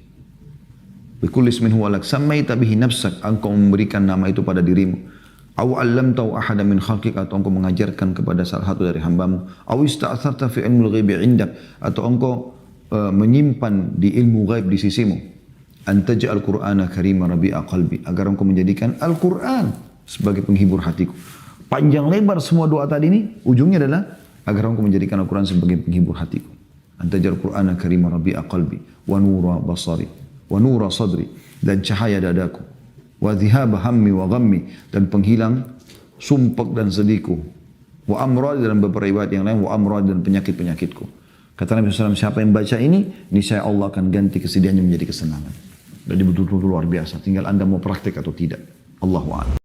Bikulli ismin huwalak, sammaita bihi nafsak, engkau memberikan nama itu pada dirimu. Aw 'allamtahu ahadan min khalqik, atau engkau mengajarkan kepada salah satu dari hambamu. Aw ista'tharta fi ilmil ghaibi 'indak, atau engkau menyimpan di ilmu ghaib di sisimu. Antaj'al Qur'ana karima rabi'a qalbi, agar engkau menjadikan Al-Qur'an sebagai penghibur hatiku. Panjang lebar semua doa tadi ini, ujungnya adalah agar engkau menjadikan Al-Quran sebagai penghibur hatiku. Antaj'al Qur'ana karima rabi'a qalbi, wa nura basari, wa nura sadri, dan cahaya dadaku. Wa dhihaba hammi wa ghammi, dan penghilang sumpek dan sedihku. Wa amrad, dalam beberapa riwayat yang lain, wa amrad, dan penyakit-penyakitku. Kata Nabi SAW, siapa yang baca ini, niscaya Allah akan ganti kesedihannya menjadi kesenangan. Jadi betul-betul luar biasa. Tinggal anda mau praktek atau tidak. Allahu a'lam.